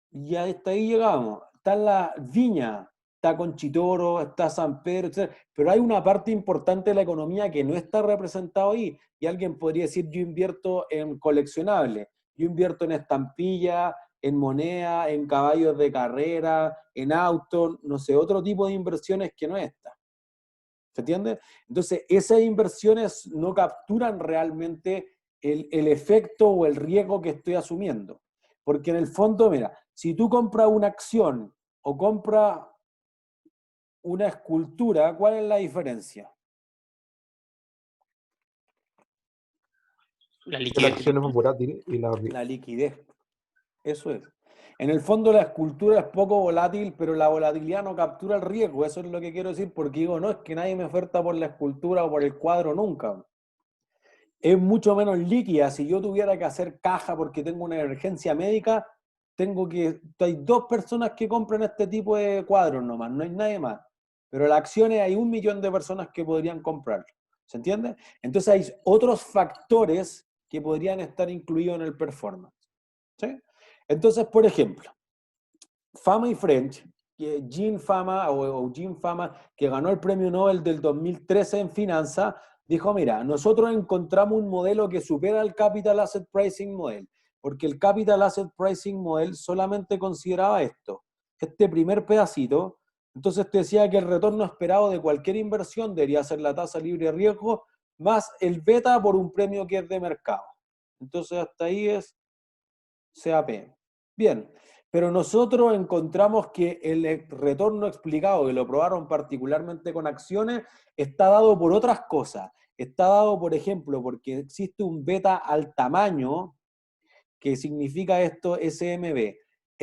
Y hasta ahí llegamos. Están las viñas, está Conchitoro, está San Pedro, etc. Pero hay una parte importante de la economía que no está representada ahí. Y alguien podría decir, yo invierto en coleccionables, yo invierto en estampillas, en moneda, en caballos de carrera, en autos, no sé, otro tipo de inversiones que no esta. ¿Se entiende? Entonces, esas inversiones no capturan realmente el efecto o el riesgo que estoy asumiendo. Porque en el fondo, mira, si tú compras una acción o compras una escultura, ¿cuál es la diferencia? La La liquidez. acción es más volátil y La liquidez. Eso es. En el fondo la escultura es poco volátil, pero la volatilidad no captura el riesgo. Eso es lo que quiero decir, porque digo, no es que nadie me oferta por la escultura o por el cuadro nunca. Es mucho menos líquida. Si yo tuviera que hacer caja porque tengo una emergencia médica, hay 2 personas que compran este tipo de cuadros nomás, no hay nadie más. Pero las acciones hay 1 millón de personas que podrían comprar. ¿Se entiende? Entonces hay otros factores que podrían estar incluidos en el performance. ¿Sí? Entonces, por ejemplo, Fama y French, Jean Fama o Jean Fama, que ganó el premio Nobel del 2013 en finanzas, dijo, mira, nosotros encontramos un modelo que supera el Capital Asset Pricing Model, porque el Capital Asset Pricing Model solamente consideraba este primer pedacito. Entonces te decía que el retorno esperado de cualquier inversión debería ser la tasa libre de riesgo más el beta por un premio que es de mercado. Entonces hasta ahí es CAP. Bien, pero nosotros encontramos que el retorno explicado, que lo probaron particularmente con acciones, está dado por otras cosas. Está dado, por ejemplo, porque existe un beta al tamaño, que significa esto SMB,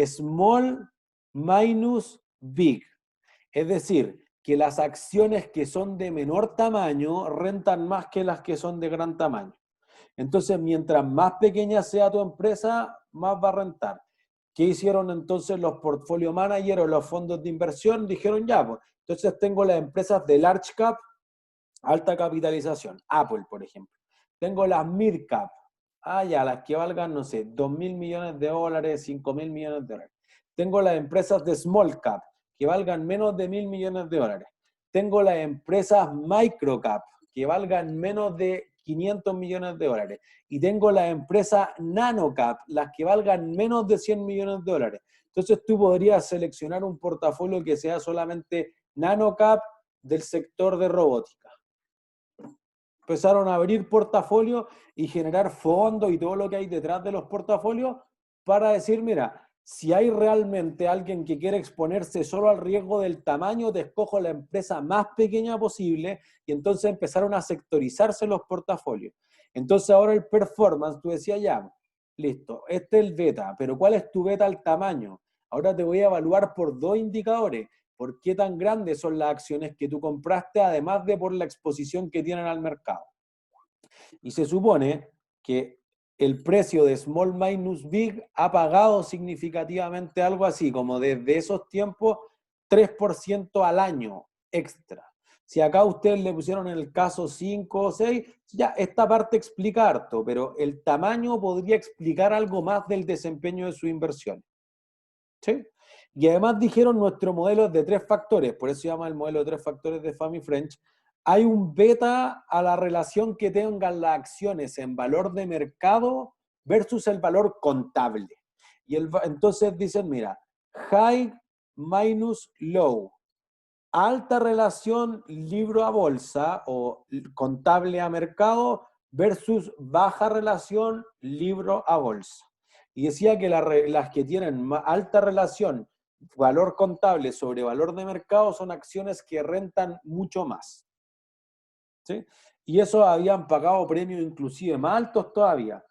Small minus Big. Es decir, que las acciones que son de menor tamaño rentan más que las que son de gran tamaño. Entonces, mientras más pequeña sea tu empresa, más va a rentar. ¿Qué hicieron entonces los portfolio managers o los fondos de inversión? Dijeron ya, pues, entonces tengo las empresas de large cap, alta capitalización, Apple, por ejemplo. Tengo las mid cap, ya, las que valgan, no sé, 2.000 millones de dólares, 5.000 millones de dólares. Tengo las empresas de small cap, que valgan menos de 1.000 millones de dólares. Tengo las empresas micro cap, que valgan menos de 500 millones de dólares. Y tengo las empresas nano cap, las que valgan menos de 100 millones de dólares. Entonces tú podrías seleccionar un portafolio que sea solamente nano cap del sector de robótica. Empezaron a abrir portafolios y generar fondos y todo lo que hay detrás de los portafolios para decir, mira, si hay realmente alguien que quiere exponerse solo al riesgo del tamaño, te escojo la empresa más pequeña posible, y entonces empezaron a sectorizarse los portafolios. Entonces ahora el performance, tú decías ya, listo, este es el beta, pero ¿cuál es tu beta al tamaño? Ahora te voy a evaluar por dos indicadores. ¿Por qué tan grandes son las acciones que tú compraste, además de por la exposición que tienen al mercado? Y se supone que el precio de Small minus Big ha pagado significativamente algo así, como desde esos tiempos, 3% al año extra. Si acá ustedes le pusieron en el caso 5 o 6, ya esta parte explica harto, pero el tamaño podría explicar algo más del desempeño de su inversión. ¿Sí? Y además dijeron nuestro modelo es de 3 factores, por eso se llama el modelo de 3 factores de Fami French. Hay un beta a la relación que tengan las acciones en valor de mercado versus el valor contable. Y entonces dicen, mira, high minus low, alta relación libro a bolsa o contable a mercado versus baja relación libro a bolsa. Y decía que las que tienen alta relación valor contable sobre valor de mercado son acciones que rentan mucho más. ¿Sí? Y eso habían pagado premios inclusive más altos todavía.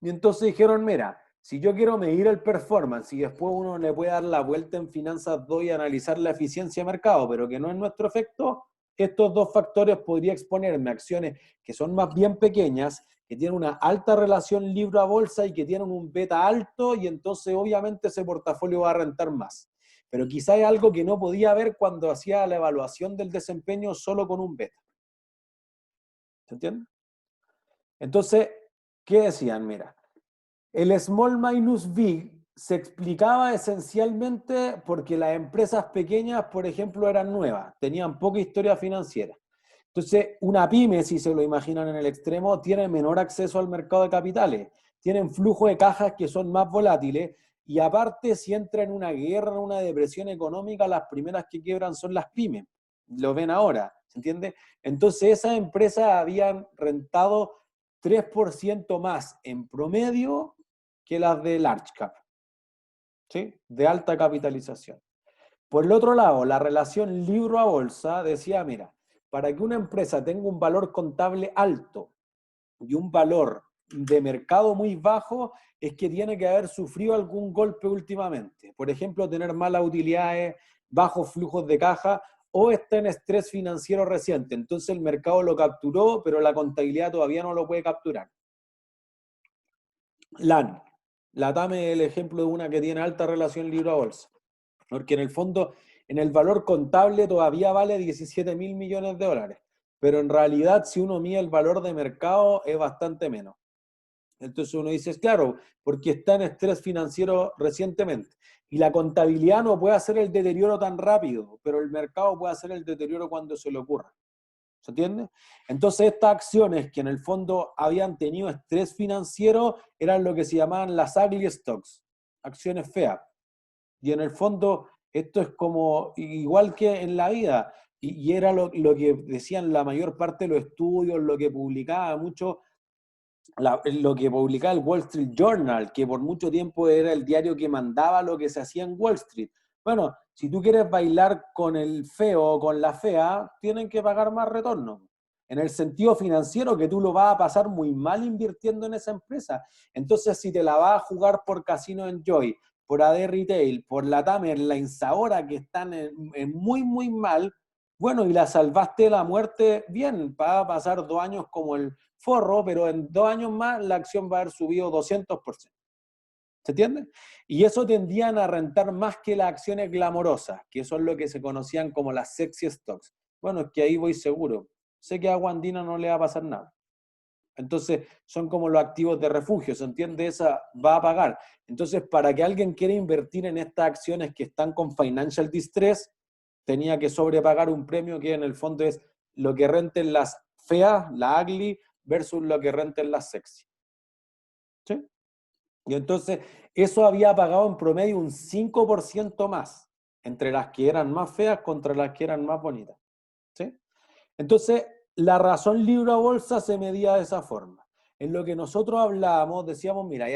Y entonces dijeron, mira, si yo quiero medir el performance y después uno le puede dar la vuelta en Finanzas 2 y analizar la eficiencia de mercado, pero que no es nuestro efecto, estos dos factores podría exponerme a acciones que son más bien pequeñas, que tienen una alta relación libro a bolsa y que tienen un beta alto, y entonces obviamente ese portafolio va a rentar más. Pero quizá es algo que no podía ver cuando hacía la evaluación del desempeño solo con un beta. ¿Se entiende? Entonces, ¿qué decían? Mira, el small minus big se explicaba esencialmente porque las empresas pequeñas, por ejemplo, eran nuevas, tenían poca historia financiera. Entonces, una pyme, si se lo imaginan en el extremo, tiene menor acceso al mercado de capitales, tienen flujo de cajas que son más volátiles, y aparte, si entra en una guerra, en una depresión económica, las primeras que quiebran son las pymes. Lo ven ahora, ¿se entiende? Entonces, esas empresas habían rentado 3% más en promedio que las de large cap, ¿sí? De alta capitalización. Por el otro lado, la relación libro a bolsa decía, mira, para que una empresa tenga un valor contable alto y un valor de mercado muy bajo, es que tiene que haber sufrido algún golpe últimamente. Por ejemplo, tener malas utilidades, bajos flujos de caja, o está en estrés financiero reciente. Entonces el mercado lo capturó, pero la contabilidad todavía no lo puede capturar. LATAM es el ejemplo de una que tiene alta relación libro a bolsa. Porque en el fondo, en el valor contable todavía vale 17.000 millones de dólares, pero en realidad si uno mide el valor de mercado es bastante menos. Entonces uno dice, claro, porque está en estrés financiero recientemente. Y la contabilidad no puede hacer el deterioro tan rápido, pero el mercado puede hacer el deterioro cuando se le ocurra. ¿Se entiende? Entonces estas acciones que en el fondo habían tenido estrés financiero eran lo que se llamaban las ugly stocks, acciones feas. Y en el fondo, esto es como igual que en la vida, y era lo que decían la mayor parte de los estudios, lo que publicaba mucho, lo que publicaba el Wall Street Journal, que por mucho tiempo era el diario que mandaba lo que se hacía en Wall Street. Bueno, si tú quieres bailar con el feo o con la fea, tienen que pagar más retorno. En el sentido financiero, que tú lo vas a pasar muy mal invirtiendo en esa empresa. Entonces, si te la vas a jugar por Casino Enjoy, por AD Retail, por Latam Airlines ahora que están en muy, muy mal, bueno, y la salvaste de la muerte, bien, va a pasar 2 años como el forro, pero en 2 años más la acción va a haber subido 200%. ¿Se entiende? Y eso tendían a rentar más que las acciones glamorosas, que eso es lo que se conocían como las sexy stocks. Bueno, es que ahí voy seguro. Sé que a Agua Andina no le va a pasar nada. Entonces, son como los activos de refugio, ¿se entiende? Esa va a pagar. Entonces, para que alguien quiera invertir en estas acciones que están con financial distress, tenía que sobrepagar un premio que en el fondo es lo que renten las feas, la ugly, versus lo que renten las sexy. ¿Sí? Y entonces, eso había pagado en promedio un 5% más, entre las que eran más feas contra las que eran más bonitas. ¿Sí? Entonces, la razón libro a bolsa se medía de esa forma. En lo que nosotros hablábamos, decíamos, mira, hay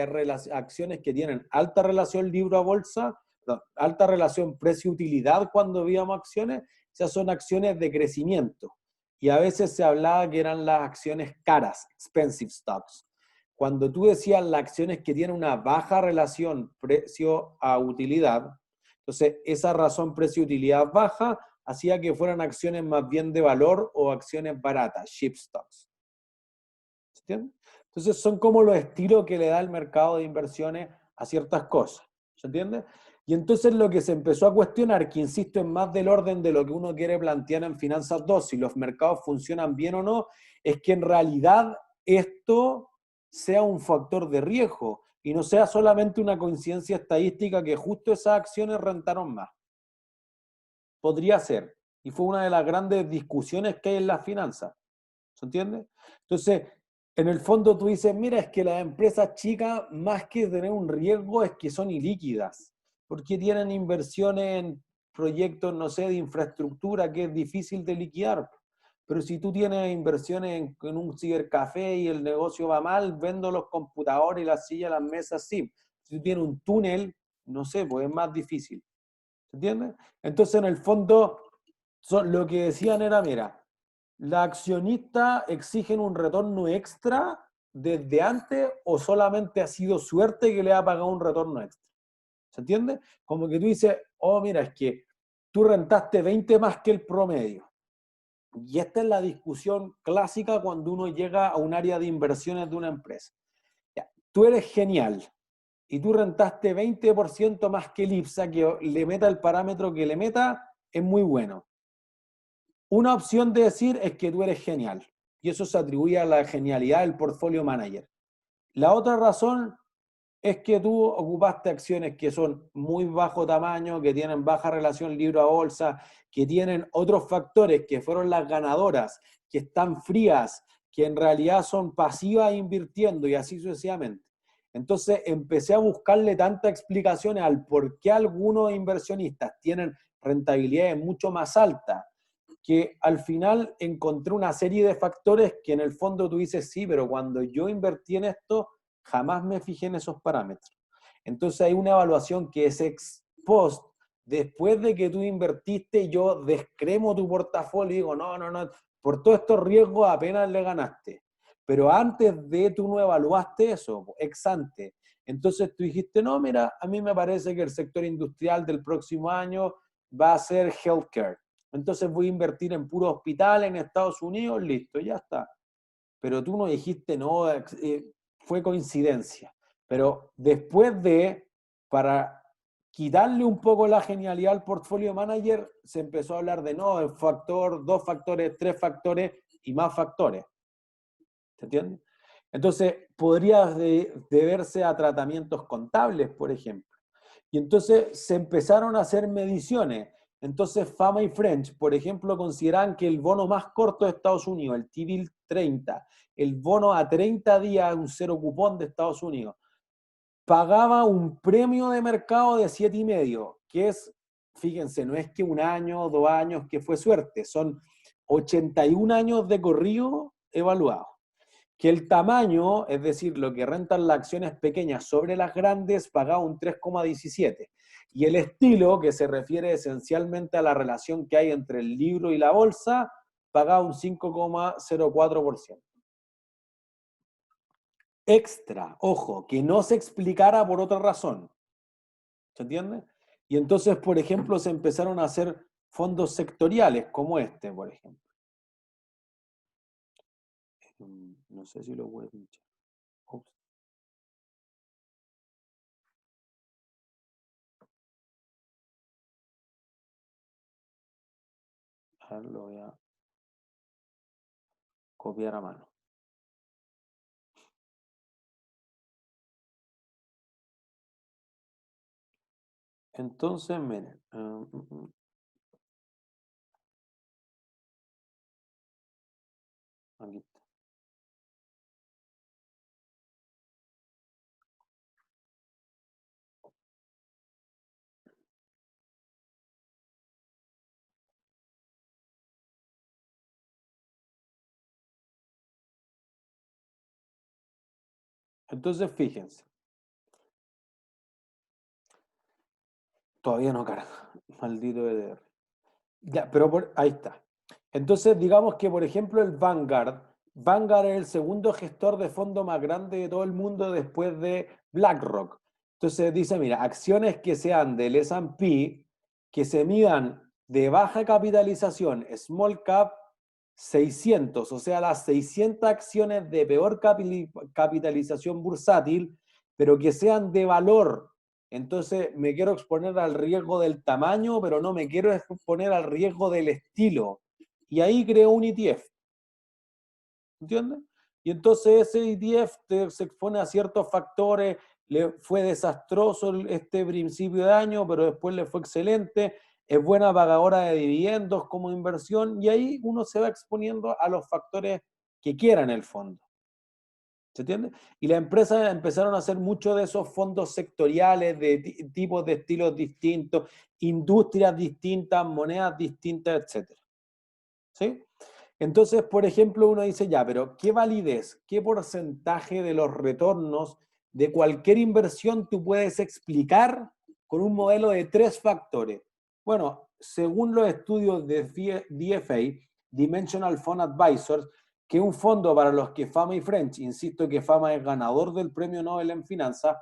acciones que tienen alta relación libro a bolsa, no, alta relación precio-utilidad cuando veíamos acciones, esas son acciones de crecimiento. Y a veces se hablaba que eran las acciones caras, expensive stocks. Cuando tú decías las acciones que tienen una baja relación precio a utilidad, entonces esa razón precio-utilidad baja hacía que fueran acciones más bien de valor o acciones baratas, cheap stocks. ¿Se entiende? Entonces son como los estilos que le da el mercado de inversiones a ciertas cosas. ¿Se entiende? Y entonces lo que se empezó a cuestionar, que insisto es más del orden de lo que uno quiere plantear en Finanzas 2, si los mercados funcionan bien o no, es que en realidad esto sea un factor de riesgo y no sea solamente una coincidencia estadística que justo esas acciones rentaron más. Podría ser. Y fue una de las grandes discusiones que hay en las finanzas. ¿Se entiende? Entonces, en el fondo tú dices, mira, es que las empresas chicas, más que tener un riesgo, es que son ilíquidas. Porque tienen inversiones en proyectos, no sé, de infraestructura que es difícil de liquidar. Pero si tú tienes inversiones en un cibercafé y el negocio va mal, vendo los computadores y las sillas, las mesas, sí. Si tú tienes un túnel, no sé, pues es más difícil. ¿Se entiende? Entonces, en el fondo, lo que decían era, mira, ¿los accionistas exigen un retorno extra desde antes o solamente ha sido suerte que le ha pagado un retorno extra? ¿Se entiende? Como que tú dices, oh, mira, es que tú rentaste 20 más que el promedio. Y esta es la discusión clásica cuando uno llega a un área de inversiones de una empresa. Ya, tú eres genial y tú rentaste 20% más que el IPSA, que le meta el parámetro que le meta, es muy bueno. Una opción de decir es que tú eres genial, y eso se atribuye a la genialidad del portfolio manager. La otra razón es que tú ocupaste acciones que son muy bajo tamaño, que tienen baja relación libro a bolsa, que tienen otros factores que fueron las ganadoras, que están frías, que en realidad son pasivas invirtiendo y así sucesivamente. Entonces empecé a buscarle tantas explicaciones al por qué algunos inversionistas tienen rentabilidades mucho más altas, que al final encontré una serie de factores que en el fondo tú dices, sí, pero cuando yo invertí en esto, jamás me fijé en esos parámetros. Entonces hay una evaluación que es ex post, después de que tú invertiste, yo descremo tu portafolio y digo, no, por todos estos riesgos apenas le ganaste. Pero antes de tú no evaluaste eso, ex ante. Entonces tú dijiste, no, mira, a mí me parece que el sector industrial del próximo año va a ser healthcare. Entonces voy a invertir en puro hospital en Estados Unidos, listo, ya está. Pero tú no dijiste, no, fue coincidencia. Pero después para quitarle un poco la genialidad al portfolio manager, se empezó a hablar de no, el factor, 2 factores, 3 factores y más factores. ¿Se entiende? Entonces, podría deberse a tratamientos contables, por ejemplo. Y entonces se empezaron a hacer mediciones. Entonces, Fama y French, por ejemplo, consideran que el bono más corto de Estados Unidos, el T-Bill 30, el bono a 30 días, un cero cupón de Estados Unidos, pagaba un premio de mercado de 7,5, que es, fíjense, no es que 1 año, 2 años, que fue suerte, son 81 años de corrido evaluados, que el tamaño, es decir, lo que rentan las acciones pequeñas sobre las grandes, pagaba un 3,17. Y el estilo, que se refiere esencialmente a la relación que hay entre el libro y la bolsa, pagaba un 5,04%. Extra, ojo, que no se explicara por otra razón. ¿Se entiende? Y entonces, por ejemplo, se empezaron a hacer fondos sectoriales, como este, por ejemplo. No sé si lo voy a pinchar. Ups. A ver, lo voy a copiar a mano. Entonces, miren. Aquí está. Entonces, fíjense. Todavía no carga. Maldito EDR. Ya, pero ahí está. Entonces, digamos que, por ejemplo, el Vanguard es el segundo gestor de fondo más grande de todo el mundo después de BlackRock. Entonces dice, mira, acciones que sean del S&P, que se midan de baja capitalización, small cap, 600, o sea, las 600 acciones de peor capitalización bursátil, pero que sean de valor. Entonces me quiero exponer al riesgo del tamaño, pero no me quiero exponer al riesgo del estilo. Y ahí creo un ETF. ¿Entiendes? Y entonces ese ETF se expone a ciertos factores, le fue desastroso este principio de año, pero después le fue excelente, es buena pagadora de dividendos como inversión, y ahí uno se va exponiendo a los factores que quiera en el fondo. ¿Se entiende? Y las empresas empezaron a hacer mucho de esos fondos sectoriales, de tipos de estilos distintos, industrias distintas, monedas distintas, etc. ¿Sí? Entonces, por ejemplo, uno dice, ya, pero ¿qué validez, qué porcentaje de los retornos de cualquier inversión tú puedes explicar con un modelo de 3 factores? Bueno, según los estudios de DFA, Dimensional Fund Advisors, que es un fondo para los que Fama y French, insisto que Fama es ganador del premio Nobel en finanzas,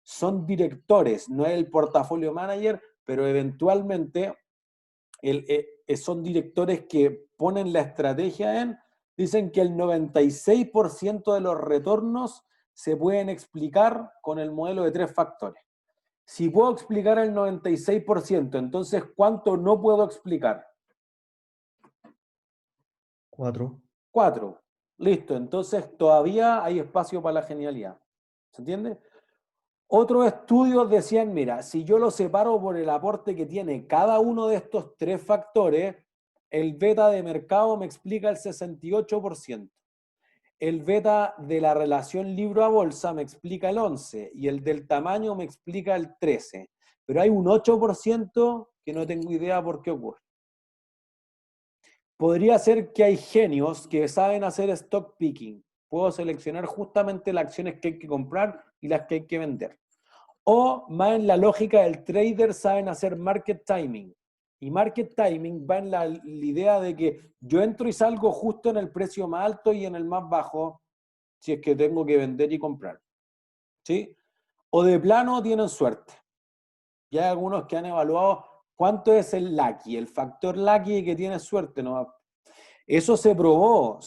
son directores, no es el portafolio manager, pero eventualmente son directores que ponen la estrategia dicen que el 96% de los retornos se pueden explicar con el modelo de 3 factores. Si puedo explicar el 96%, entonces ¿cuánto no puedo explicar? 4. 4. Listo, entonces todavía hay espacio para la genialidad. ¿Se entiende? Otros estudios decían, mira, si yo lo separo por el aporte que tiene cada uno de estos 3 factores, el beta de mercado me explica el 68%. El beta de la relación libro a bolsa me explica el 11% y el del tamaño me explica el 13%. Pero hay un 8% que no tengo idea por qué ocurre. Podría ser que hay genios que saben hacer stock picking. Puedo seleccionar justamente las acciones que hay que comprar y las que hay que vender. O más en la lógica del trader saben hacer market timing. Y market timing va en la idea de que yo entro y salgo justo en el precio más alto y en el más bajo si es que tengo que vender y comprar. ¿Sí? O de plano tienen suerte. Y hay algunos que han evaluado cuánto es el lucky, el factor lucky que tiene suerte, ¿no? Eso se probó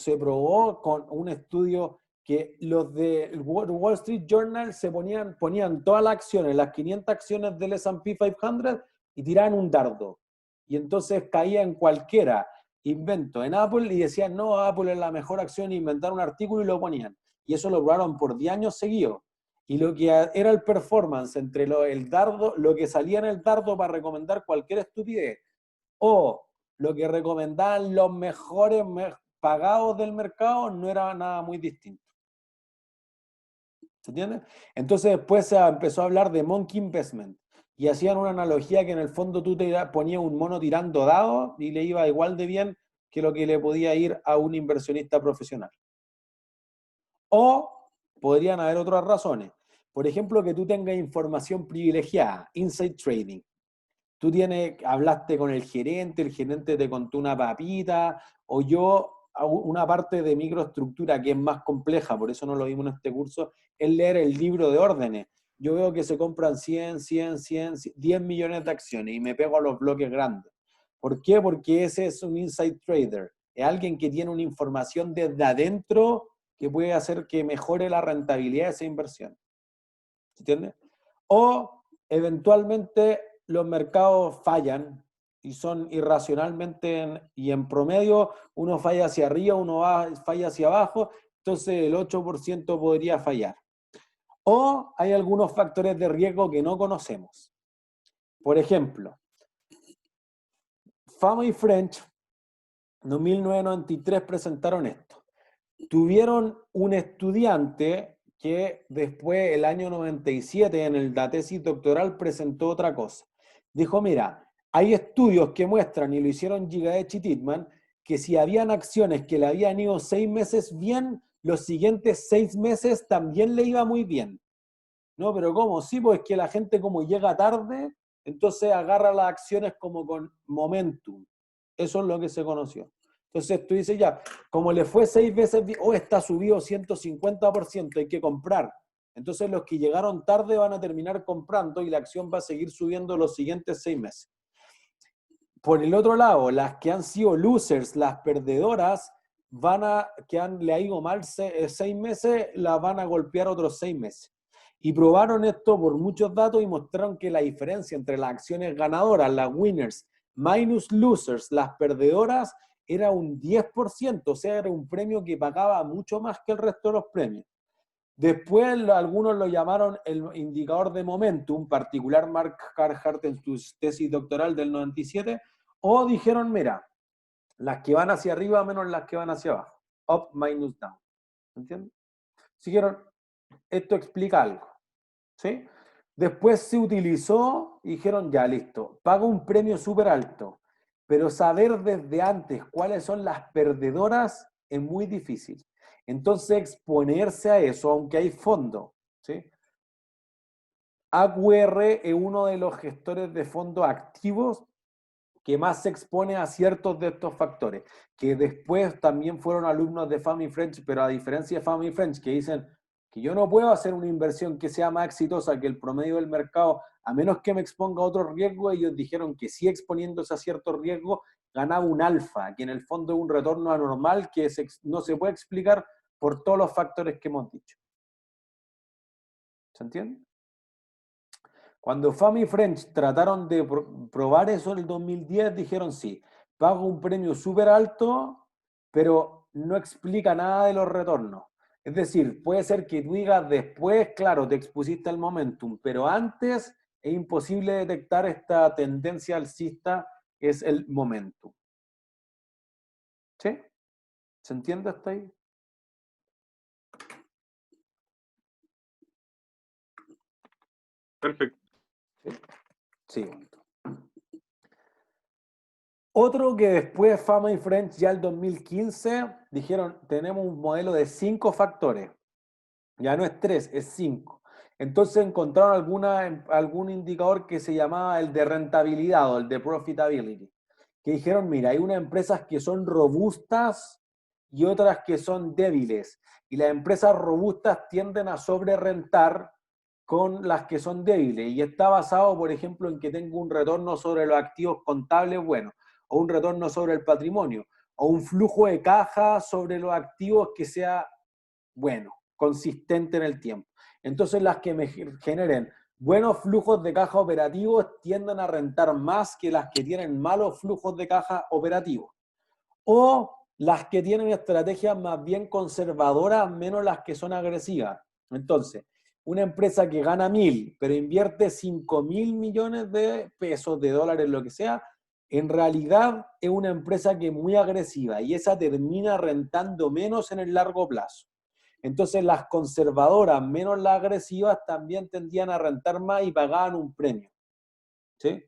con un estudio que los de Wall Street Journal se ponían todas las acciones, las 500 acciones del S&P 500 y tiraban un dardo. Y entonces caía en cualquiera invento en Apple y decían, no, Apple es la mejor acción, inventaron un artículo y lo ponían. Y eso lo probaron por 10 años seguidos. Y lo que era el performance entre el dardo, lo que salía en el dardo para recomendar cualquier estupidez, o lo que recomendaban los mejores pagados del mercado, no era nada muy distinto. ¿Se entiende? Entonces después se empezó a hablar de monkey investment y hacían una analogía que en el fondo tú te ponías un mono tirando dados y le iba igual de bien que lo que le podía ir a un inversionista profesional. O podrían haber otras razones. Por ejemplo, que tú tengas información privilegiada, inside trading. Tú hablaste con el gerente te contó una papita, o yo, una parte de microestructura que es más compleja, por eso no lo vimos en este curso, es leer el libro de órdenes. Yo veo que se compran 100, 10 millones de acciones y me pego a los bloques grandes. ¿Por qué? Porque ese es un inside trader. Es alguien que tiene una información desde adentro que puede hacer que mejore la rentabilidad de esa inversión. ¿Entiendes? O eventualmente los mercados fallan y son irracionalmente, y en promedio uno falla hacia arriba, uno falla hacia abajo, entonces el 8% podría fallar. O hay algunos factores de riesgo que no conocemos. Por ejemplo, Fama y French en 1993 presentaron esto. Tuvieron un estudiante que después, el año 97, en la tesis doctoral, presentó otra cosa. Dijo, mira, hay estudios que muestran, y lo hicieron Gigaech y Titman, que si habían acciones que le habían ido 6 meses bien, los siguientes 6 meses también le iba muy bien. No, pero ¿cómo? Sí, pues es que la gente como llega tarde, entonces agarra las acciones como con momentum. Eso es lo que se conoció. Entonces tú dices ya, como le fue 6 veces, está subido 150%, hay que comprar. Entonces los que llegaron tarde van a terminar comprando y la acción va a seguir subiendo los siguientes 6 meses. Por el otro lado, las que han sido losers, las perdedoras, le ha ido mal 6 meses, las van a golpear otros 6 meses. Y probaron esto por muchos datos y mostraron que la diferencia entre las acciones ganadoras, las winners, minus losers, las perdedoras, era un 10%, o sea, era un premio que pagaba mucho más que el resto de los premios. Después algunos lo llamaron el indicador de momentum, particular Mark Carhart en su tesis doctoral del 97, o dijeron, mira, las que van hacia arriba menos las que van hacia abajo, up minus down, ¿entiendes? Dijeron, esto explica algo, ¿sí? Después se utilizó y dijeron, ya, listo, pago un premio súper alto, pero saber desde antes cuáles son las perdedoras es muy difícil. Entonces, exponerse a eso, aunque hay fondo, ¿sí? AQR es uno de los gestores de fondos activos que más se expone a ciertos de estos factores, que después también fueron alumnos de Fama y French, pero a diferencia de Fama y French, que dicen que yo no puedo hacer una inversión que sea más exitosa que el promedio del mercado, a menos que me exponga a otro riesgo. Ellos dijeron que sí, exponiéndose a cierto riesgo, ganaba un alfa, que en el fondo es un retorno anormal que no se puede explicar por todos los factores que hemos dicho. ¿Se entiende? Cuando Fama y French trataron de probar eso en el 2010, dijeron sí, pago un premio súper alto, pero no explica nada de los retornos. Es decir, puede ser que tú digas después, claro, te expusiste al momentum, pero antes es imposible detectar esta tendencia alcista, que es el momentum. ¿Sí? ¿Se entiende hasta ahí? Perfecto. Sí. Otro que después Fama y French, ya el 2015, dijeron, tenemos un modelo de 5 factores. Ya no es 3, es 5. Entonces encontraron algún indicador que se llamaba el de rentabilidad o el de profitability. Que dijeron, mira, hay unas empresas que son robustas y otras que son débiles. Y las empresas robustas tienden a sobrerentar con las que son débiles. Y está basado, por ejemplo, en que tenga un retorno sobre los activos contables bueno, o un retorno sobre el patrimonio, o un flujo de caja sobre los activos que sea bueno, consistente en el tiempo. Entonces las que me generen buenos flujos de caja operativos tienden a rentar más que las que tienen malos flujos de caja operativos. O las que tienen estrategias más bien conservadoras, menos las que son agresivas. Entonces, una empresa que gana 1.000, pero invierte 5.000 millones de pesos, de dólares, lo que sea, en realidad es una empresa que es muy agresiva y esa termina rentando menos en el largo plazo. Entonces las conservadoras, menos las agresivas, también tendían a rentar más y pagaban un premio. ¿Sí?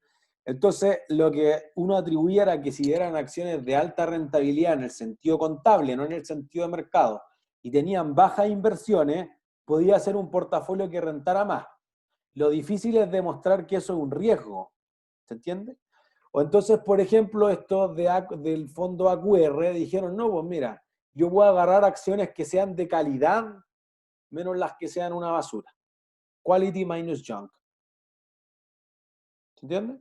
Entonces lo que uno atribuía era que si eran acciones de alta rentabilidad en el sentido contable, no en el sentido de mercado, y tenían bajas inversiones, podía ser un portafolio que rentara más. Lo difícil es demostrar que eso es un riesgo. ¿Se entiende? O entonces, por ejemplo, estos del fondo AQR dijeron, no, pues mira, yo voy a agarrar acciones que sean de calidad menos las que sean una basura. Quality minus junk. ¿Se entiende?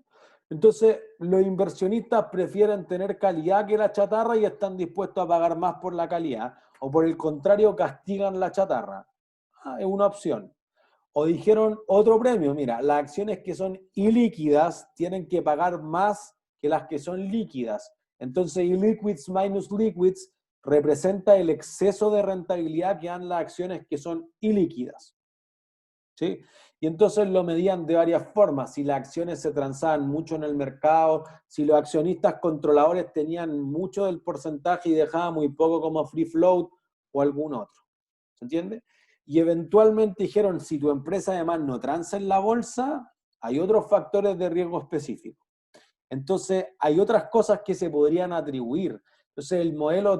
Entonces, los inversionistas prefieren tener calidad que la chatarra y están dispuestos a pagar más por la calidad. O por el contrario, castigan la chatarra. Es una opción. O dijeron otro premio, mira, las acciones que son ilíquidas tienen que pagar más que las que son líquidas. Entonces, illiquids minus liquids representa el exceso de rentabilidad que dan las acciones que son ilíquidas. ¿Sí? Y entonces lo medían de varias formas. Si las acciones se transaban mucho en el mercado, si los accionistas controladores tenían mucho del porcentaje y dejaban muy poco como free float o algún otro. ¿Se entiende? Y eventualmente dijeron, si tu empresa además no transa en la bolsa, hay otros factores de riesgo específicos. Entonces, hay otras cosas que se podrían atribuir. Entonces, el modelo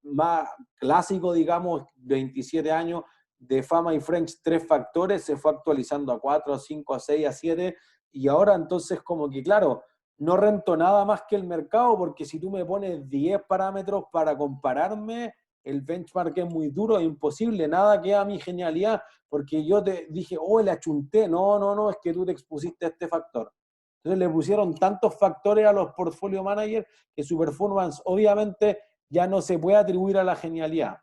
más clásico, digamos, 27 años de Fama y French, 3 factores, se fue actualizando a 4, a 5, a 6, a 7, y ahora entonces como que, claro, no rento nada más que el mercado, porque si tú me pones 10 parámetros para compararme, el benchmark es muy duro, es imposible, nada queda a mi genialidad, porque yo te dije, oh, le achunté, no, es que tú te expusiste a este factor. Entonces le pusieron tantos factores a los portfolio managers que su performance obviamente ya no se puede atribuir a la genialidad.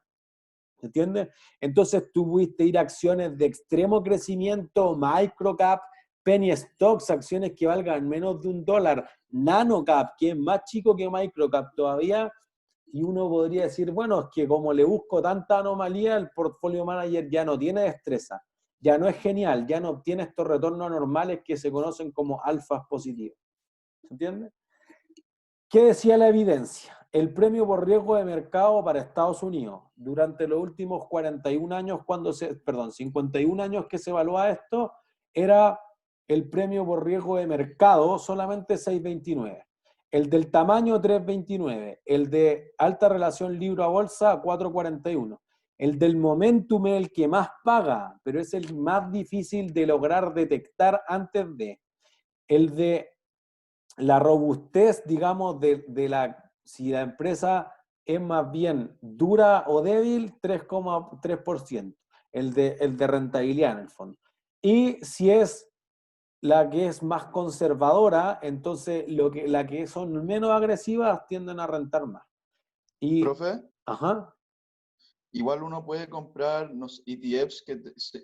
¿Entiendes? Entonces tú pudiste ir a acciones de extremo crecimiento, microcap, penny stocks, acciones que valgan menos de $1, nanocap, que es más chico que microcap todavía, y uno podría decir, bueno, es que como le busco tanta anomalía, el portfolio manager ya no tiene destreza, ya no es genial, ya no obtiene estos retornos anormales que se conocen como alfas positivos. ¿Se entiende? ¿Qué decía la evidencia? El premio por riesgo de mercado para Estados Unidos durante los últimos 41 años, 51 años que se evalúa esto, era el premio por riesgo de mercado solamente 6.29. El del tamaño 3.29. El de alta relación libro a bolsa 4.41. El del momentum es el que más paga, pero es el más difícil de lograr detectar antes de. El de la robustez, digamos, si la empresa es más bien dura o débil, 3,3%. El de rentabilidad en el fondo. Y si es la que es más conservadora, entonces la que son menos agresivas tienden a rentar más. Y, ¿Profe? Ajá. Igual uno puede comprar ETFs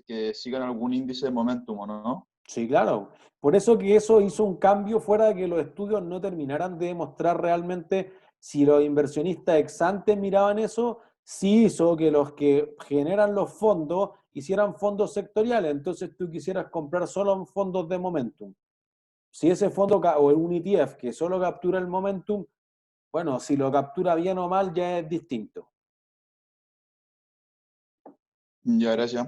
que sigan algún índice de momentum, ¿no? Sí, claro. Por eso que eso hizo un cambio fuera de que los estudios no terminaran de demostrar realmente si los inversionistas ex ante miraban eso, sí hizo que los que generan los fondos hicieran fondos sectoriales. Entonces tú quisieras comprar solo fondos de momentum. Si ese fondo o un ETF que solo captura el momentum, bueno, si lo captura bien o mal ya es distinto. Ya, gracias.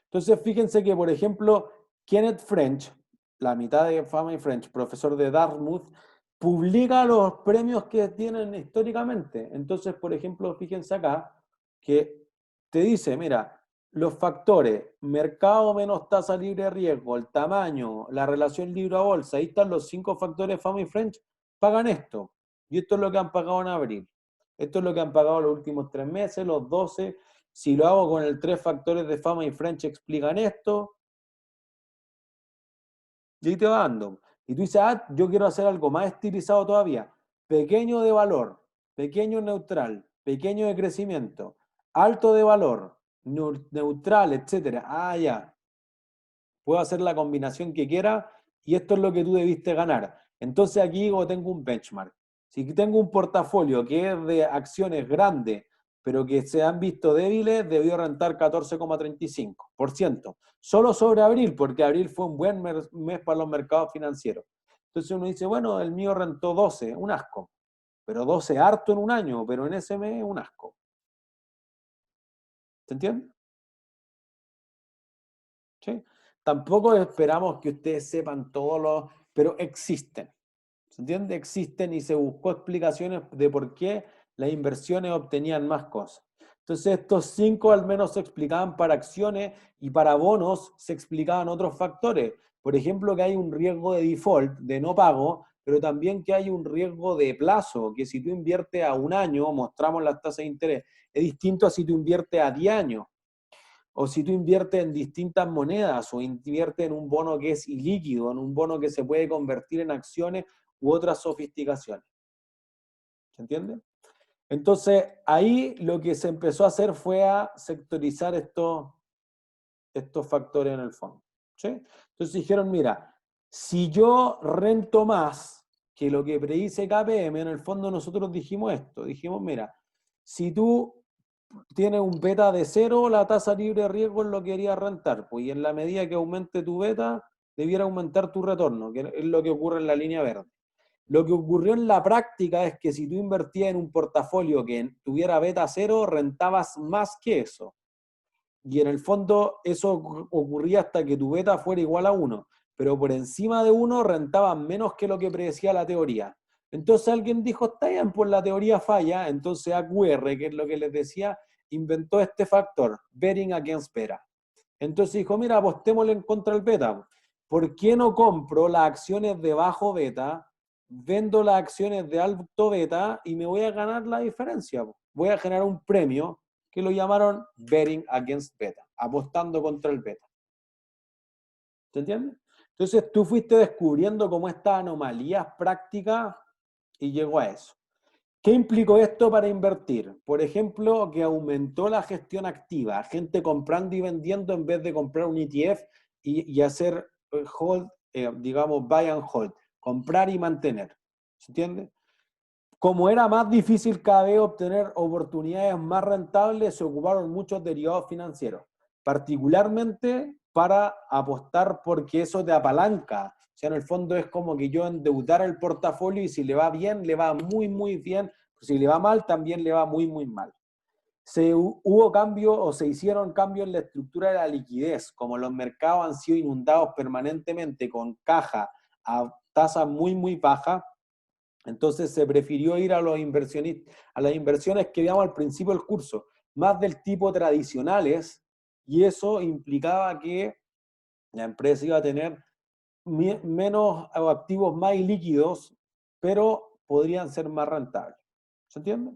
Entonces fíjense que, por ejemplo, Kenneth French, la mitad de Fama y French, profesor de Dartmouth, publica los premios que tienen históricamente. Entonces, por ejemplo, fíjense acá que te dice, mira, los factores, mercado menos tasa libre de riesgo, el tamaño, la relación libro a bolsa, ahí están los 5 factores Fama y French, pagan esto. Y esto es lo que han pagado en abril. Esto es lo que han pagado los últimos 3 meses, los 12. Si lo hago con el 3 factores de Fama y French explican esto. Y ahí te va dando. Y tú dices, yo quiero hacer algo más estilizado todavía. Pequeño de valor, pequeño neutral, pequeño de crecimiento, alto de valor, neutral, etc. Ya. Puedo hacer la combinación que quiera y esto es lo que tú debiste ganar. Entonces aquí digo, tengo un benchmark. Si tengo un portafolio que es de acciones grandes, pero que se han visto débiles, debió rentar 14,35%. Solo sobre abril, porque abril fue un buen mes para los mercados financieros. Entonces uno dice, bueno, el mío rentó 12, un asco. Pero 12 harto en un año, pero en ese mes un asco. ¿Se entiende? ¿Sí? Tampoco esperamos que ustedes sepan todos los, pero existen. ¿Se entiende? Existen y se buscó explicaciones de por qué las inversiones obtenían más cosas. Entonces estos 5 al menos se explicaban para acciones y para bonos se explicaban otros factores. Por ejemplo, que hay un riesgo de default, de no pago, pero también que hay un riesgo de plazo, que si tú inviertes a 1 año, mostramos las tasas de interés, es distinto a si tú inviertes a 10 años, o si tú inviertes en distintas monedas, o inviertes en un bono que es ilíquido, en un bono que se puede convertir en acciones u otras sofisticaciones. ¿Se entiende? Entonces, ahí lo que se empezó a hacer fue a sectorizar estos factores en el fondo. ¿Sí? Entonces dijeron, mira, si yo rento más que lo que predice KPM, en el fondo nosotros dijimos esto, dijimos, mira, si tú tienes un beta de 0, la tasa libre de riesgo es lo que querías rentar, pues, y en la medida que aumente tu beta, debiera aumentar tu retorno, que es lo que ocurre en la línea verde. Lo que ocurrió en la práctica es que si tú invertías en un portafolio que tuviera beta 0, rentabas más que eso. Y en el fondo eso ocurría hasta que tu beta fuera igual a 1, pero por encima de 1 rentaban menos que lo que predecía la teoría. Entonces alguien dijo, está bien, pues la teoría falla, entonces AQR, que es lo que les decía, inventó este factor, betting against beta. Entonces dijo, mira, apostémosle en contra del beta. ¿Por qué no compro las acciones de bajo beta, vendo las acciones de alto beta y me voy a ganar la diferencia? Voy a generar un premio que lo llamaron betting against beta, apostando contra el beta. ¿Se entiende? Entonces tú fuiste descubriendo cómo estas anomalías prácticas y llegó a eso. ¿Qué implicó esto para invertir? Por ejemplo, que aumentó la gestión activa, gente comprando y vendiendo en vez de comprar un ETF y hacer hold, digamos, buy and hold, comprar y mantener. ¿Se entiende? Como era más difícil cada vez obtener oportunidades más rentables, se ocuparon muchos derivados financieros, particularmente para apostar porque eso te apalanca. O sea, en el fondo es como que yo endeudar el portafolio y si le va bien, le va muy, muy bien. Si le va mal, también le va muy, muy mal. Hubo cambios o se hicieron cambios en la estructura de la liquidez, como los mercados han sido inundados permanentemente con caja a tasas muy, muy bajas. Entonces se prefirió ir a los inversionistas, a las inversiones que veíamos al principio del curso, más del tipo tradicionales, y eso implicaba que la empresa iba a tener menos activos más líquidos, pero podrían ser más rentables. ¿Se entiende?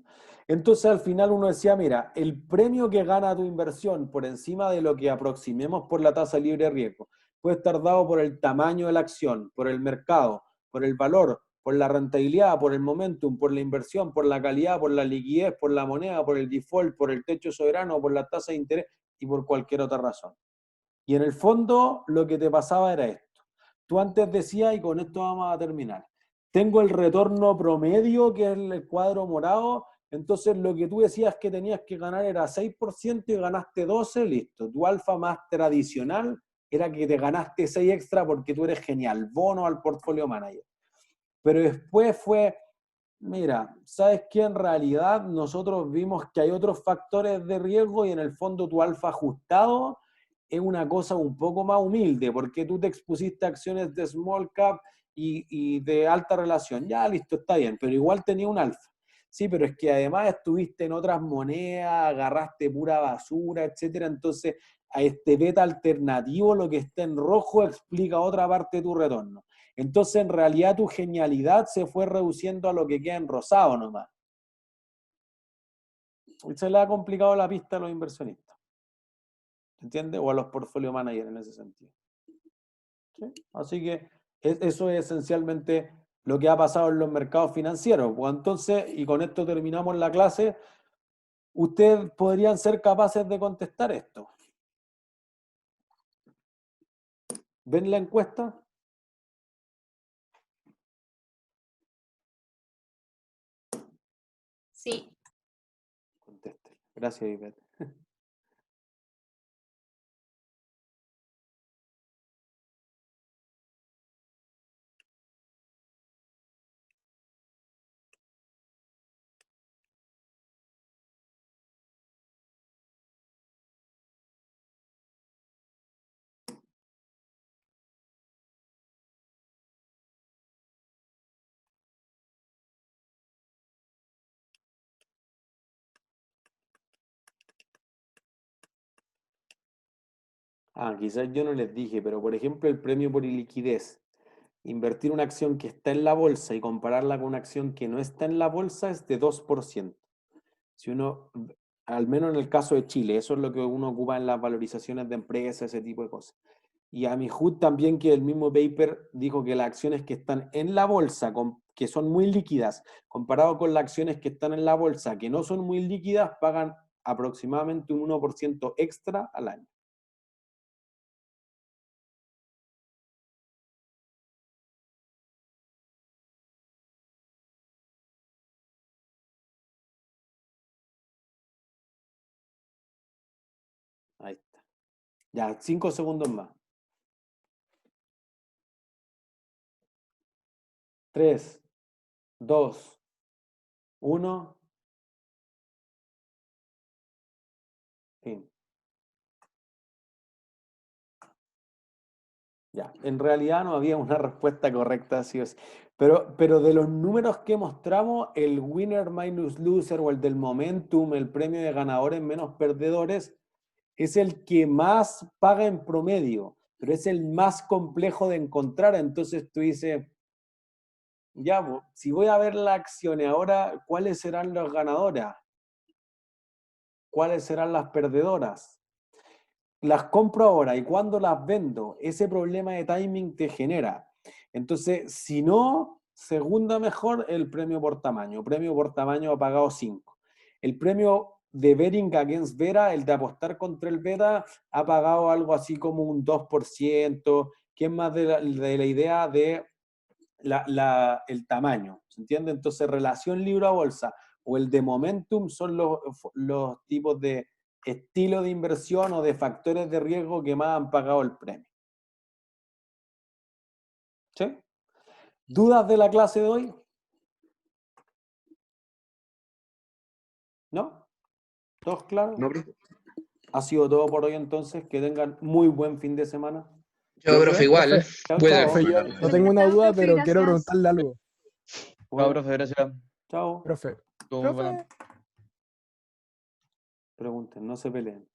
Entonces al final uno decía, mira, el premio que gana tu inversión por encima de lo que aproximemos por la tasa libre de riesgo puede estar dado por el tamaño de la acción, por el mercado, por el valor, por la rentabilidad, por el momentum, por la inversión, por la calidad, por la liquidez, por la moneda, por el default, por el techo soberano, por la tasa de interés y por cualquier otra razón. Y en el fondo lo que te pasaba era esto. Tú antes decías, y con esto vamos a terminar, tengo el retorno promedio, que es el cuadro morado, entonces lo que tú decías que tenías que ganar era 6% y ganaste 12%, listo. Tu alfa más tradicional era que te ganaste 6 extra porque tú eres genial, bono al portfolio manager. Pero después fue, mira, ¿sabes qué? En realidad nosotros vimos que hay otros factores de riesgo y en el fondo tu alfa ajustado es una cosa un poco más humilde, porque tú te expusiste a acciones de small cap y de alta relación. Ya, listo, está bien, pero igual tenía un alfa. Sí, pero es que además estuviste en otras monedas, agarraste pura basura, etcétera. Entonces, a este beta alternativo, lo que está en rojo explica otra parte de tu retorno. Entonces, en realidad, tu genialidad se fue reduciendo a lo que queda en rosado nomás. Y se le ha complicado la pista a los inversionistas. ¿Entiendes? O a los portfolio managers en ese sentido. ¿Sí? Así que eso es esencialmente lo que ha pasado en los mercados financieros. Pues entonces, y con esto terminamos la clase, ustedes podrían ser capaces de contestar esto. ¿Ven la encuesta? Sí. Contesten. Gracias, Ivette. Quizás yo no les dije, pero por ejemplo el premio por iliquidez. Invertir una acción que está en la bolsa y compararla con una acción que no está en la bolsa es de 2%. Si uno, al menos en el caso de Chile, eso es lo que uno ocupa en las valorizaciones de empresas, ese tipo de cosas. Y Amihud también, que el mismo paper dijo que las acciones que están en la bolsa, que son muy líquidas, comparado con las acciones que están en la bolsa, que no son muy líquidas, pagan aproximadamente un 1% extra al año. Ahí está. Ya, 5 segundos más. 3, 2, 1. Fin. Ya, en realidad no había una respuesta correcta, sí o sí. Pero de los números que mostramos, el winner minus loser o el del momentum, el premio de ganadores menos perdedores, es el que más paga en promedio, pero es el más complejo de encontrar. Entonces tú dices, ya, si voy a ver las acciones ahora, ¿cuáles serán las ganadoras? ¿Cuáles serán las perdedoras? Las compro ahora y cuando las vendo, ese problema de timing te genera. Entonces, si no, segunda mejor el premio por tamaño. Premio por tamaño ha pagado 5. El premio de Betting Against Beta, el de apostar contra el beta, ha pagado algo así como un 2%, que es más de la idea de el tamaño. ¿Se entiende? Entonces, relación libro a bolsa o el de momentum son los tipos de estilo de inversión o de factores de riesgo que más han pagado el premio. ¿Sí? ¿Dudas de la clase de hoy? ¿No? ¿Todos claros? No, profe. Ha sido todo por hoy entonces. Que tengan muy buen fin de semana. Yo, profe, igual. Chao, Buena. chao. Profe, yo no tengo una duda, profe, pero quiero gracias. preguntarle algo. Chao, profe, gracias. Chao. Profe, Estuvo muy buena. Pregunten, no se peleen.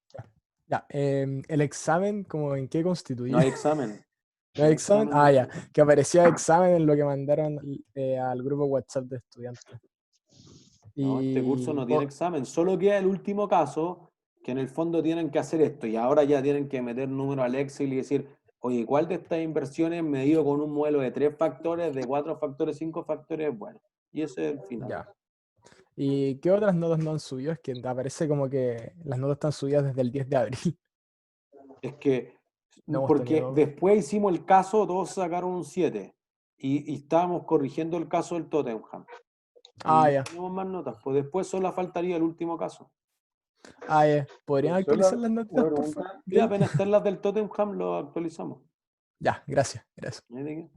ya, el examen, ¿como en qué constituye? No hay examen. ¿No hay examen? Examen no Ya, hay. que aparecía examen en lo que mandaron al grupo WhatsApp de estudiantes. No, este curso no Y tiene examen. Solo queda el último caso, que en el fondo tienen que hacer esto. Y ahora ya tienen que meter número al Excel y decir, oye, ¿cuál de estas inversiones medido con un modelo de 3 factores, de 4 factores, 5 factores es bueno? Y ese es el final. ya. ¿Y qué otras notas no han subido? Es que aparece como que las notas están subidas desde el 10 de abril. Es que, No hemos porque tenido- después hicimos el caso, todos sacaron un 7. Y estábamos corrigiendo el caso del Tottenham. Y no ya. tenemos más notas. Pues después solo faltaría el último caso. Ya. ¿Podrían actualizar las notas, por pregunta. favor? Ya apenas estén las del Tottenham, lo actualizamos. Ya, gracias. ¿No hay de qué?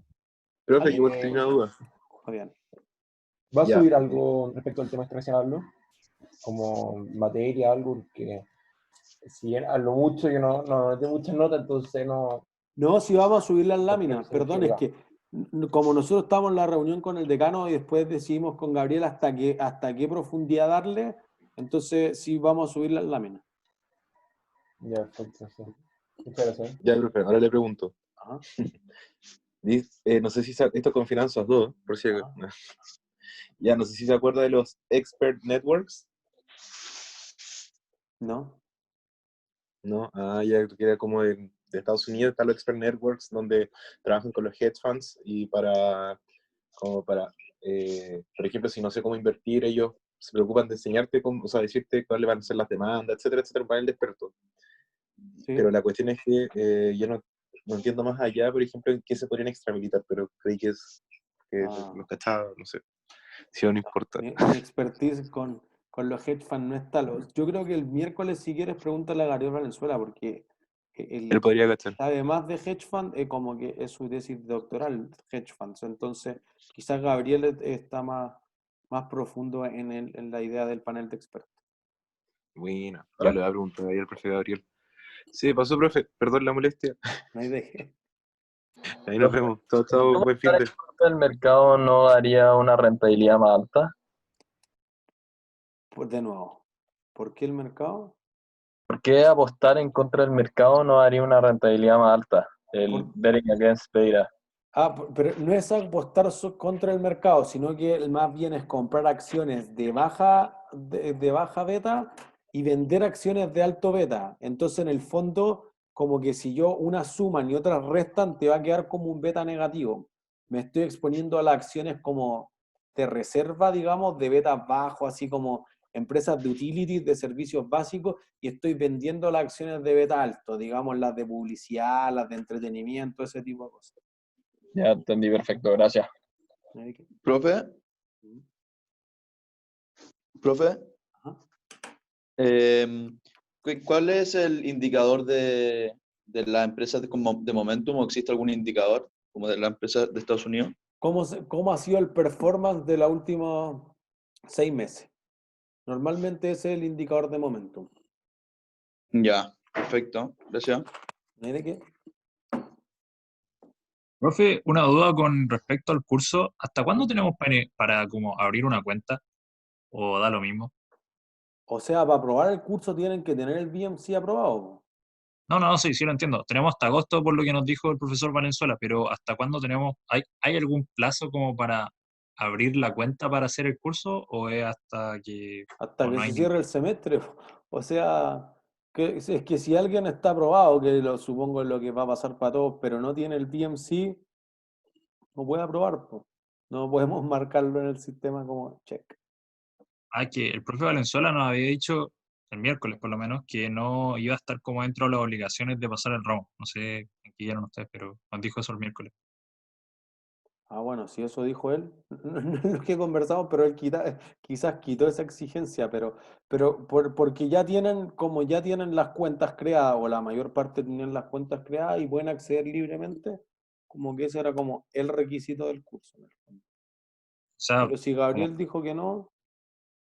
Profe, igual tengo una duda. Fabián. ¿Va a Ya. subir algo respecto al tema este recién habló? Como materia, algo que si a lo mucho yo no noté muchas notas, entonces no. No, si vamos a subir las láminas. se Perdón, es refiere que como nosotros estábamos en la reunión con el decano y después decidimos con Gabriel hasta qué profundidad darle, entonces sí vamos a subir las láminas. Ya, perfecto, sí. Muchas gracias. Ya, profe, ahora le pregunto. Ajá. No sé si esto con Finanzas 2, por si acaso. Ya, no sé si se acuerda de los Expert Networks. ¿No? ¿No? Ya que era como de Estados Unidos, están los Expert Networks, donde trabajan con los hedge funds y por ejemplo, si no sé cómo invertir, ellos se preocupan de enseñarte cómo, o sea, decirte cuáles van a ser las demandas, etcétera, etcétera, un panel de expertos. Sí. Pero la cuestión es que yo no entiendo más allá, por ejemplo, en qué se podrían extramitar, pero creí que los cachaba, no sé. Si no importa. Mi expertise con los hedge funds no está. Yo creo que el miércoles, si quieres, pregúntale a Gabriel Valenzuela, porque Él podría cachar. además de hedge fund, como que es su tesis doctoral, hedge funds. Entonces, quizás Gabriel está más profundo en la idea del panel de expertos. Bueno, ya le voy a preguntar ahí al profe Gabriel. Sí, pasó, profe. Perdón la molestia. No hay deje. Ahí nos vemos. Chao, chao. Buen fin de. ¿El mercado no daría una rentabilidad más alta? Pues de nuevo, ¿por qué el mercado? ¿Por qué apostar en contra del mercado no daría una rentabilidad más alta? El betting against beta. Pero no es apostar contra el mercado, sino que más bien es comprar acciones de baja beta y vender acciones de alto beta. Entonces, en el fondo, como que si yo unas suman y otras restan, te va a quedar como un beta negativo. Me estoy exponiendo a las acciones como de reserva, digamos, de beta bajo, así como empresas de utilities, de servicios básicos, y estoy vendiendo las acciones de beta alto, digamos, las de publicidad, las de entretenimiento, ese tipo de cosas. Ya entendí, perfecto, gracias. Profe, ¿cuál es el indicador de la empresa de Momentum? ¿O existe algún indicador como de la empresa de Estados Unidos? ¿Cómo ha sido el performance de los últimos 6 meses? Normalmente ese es el indicador de Momentum. Ya, perfecto, gracias. ¿De qué? Profe, una duda con respecto al curso. ¿Hasta cuándo tenemos para como abrir una cuenta? ¿O da lo mismo? O sea, para aprobar el curso tienen que tener el BMC aprobado. No, sí lo entiendo. Tenemos hasta agosto por lo que nos dijo el profesor Valenzuela, pero ¿hasta cuándo tenemos? ¿Hay algún plazo como para abrir la cuenta para hacer el curso o es hasta que Hasta o que no se hay cierre el semestre. O sea, es que si alguien está aprobado, que lo supongo es lo que va a pasar para todos, pero no tiene el BMC, no puede aprobar, po. No podemos marcarlo en el sistema como check. que el profe Valenzuela nos había dicho el miércoles por lo menos que no iba a estar como dentro de las obligaciones de pasar el ramo. No sé en qué quedaron ustedes, pero nos dijo eso el miércoles. Bueno, si eso dijo él, no es lo que conversamos, pero él quizás quitó esa exigencia, pero porque ya tienen, como ya tienen las cuentas creadas, o la mayor parte tienen las cuentas creadas y pueden acceder libremente, como que ese era como el requisito del curso, en el fondo. O sea, Pero si Gabriel dijo que no,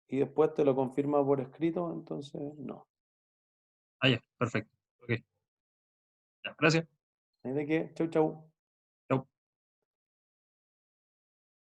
y después te lo confirma por escrito, entonces no. ya, perfecto. Ok. Ya, gracias. ¿De qué? Chau, chau.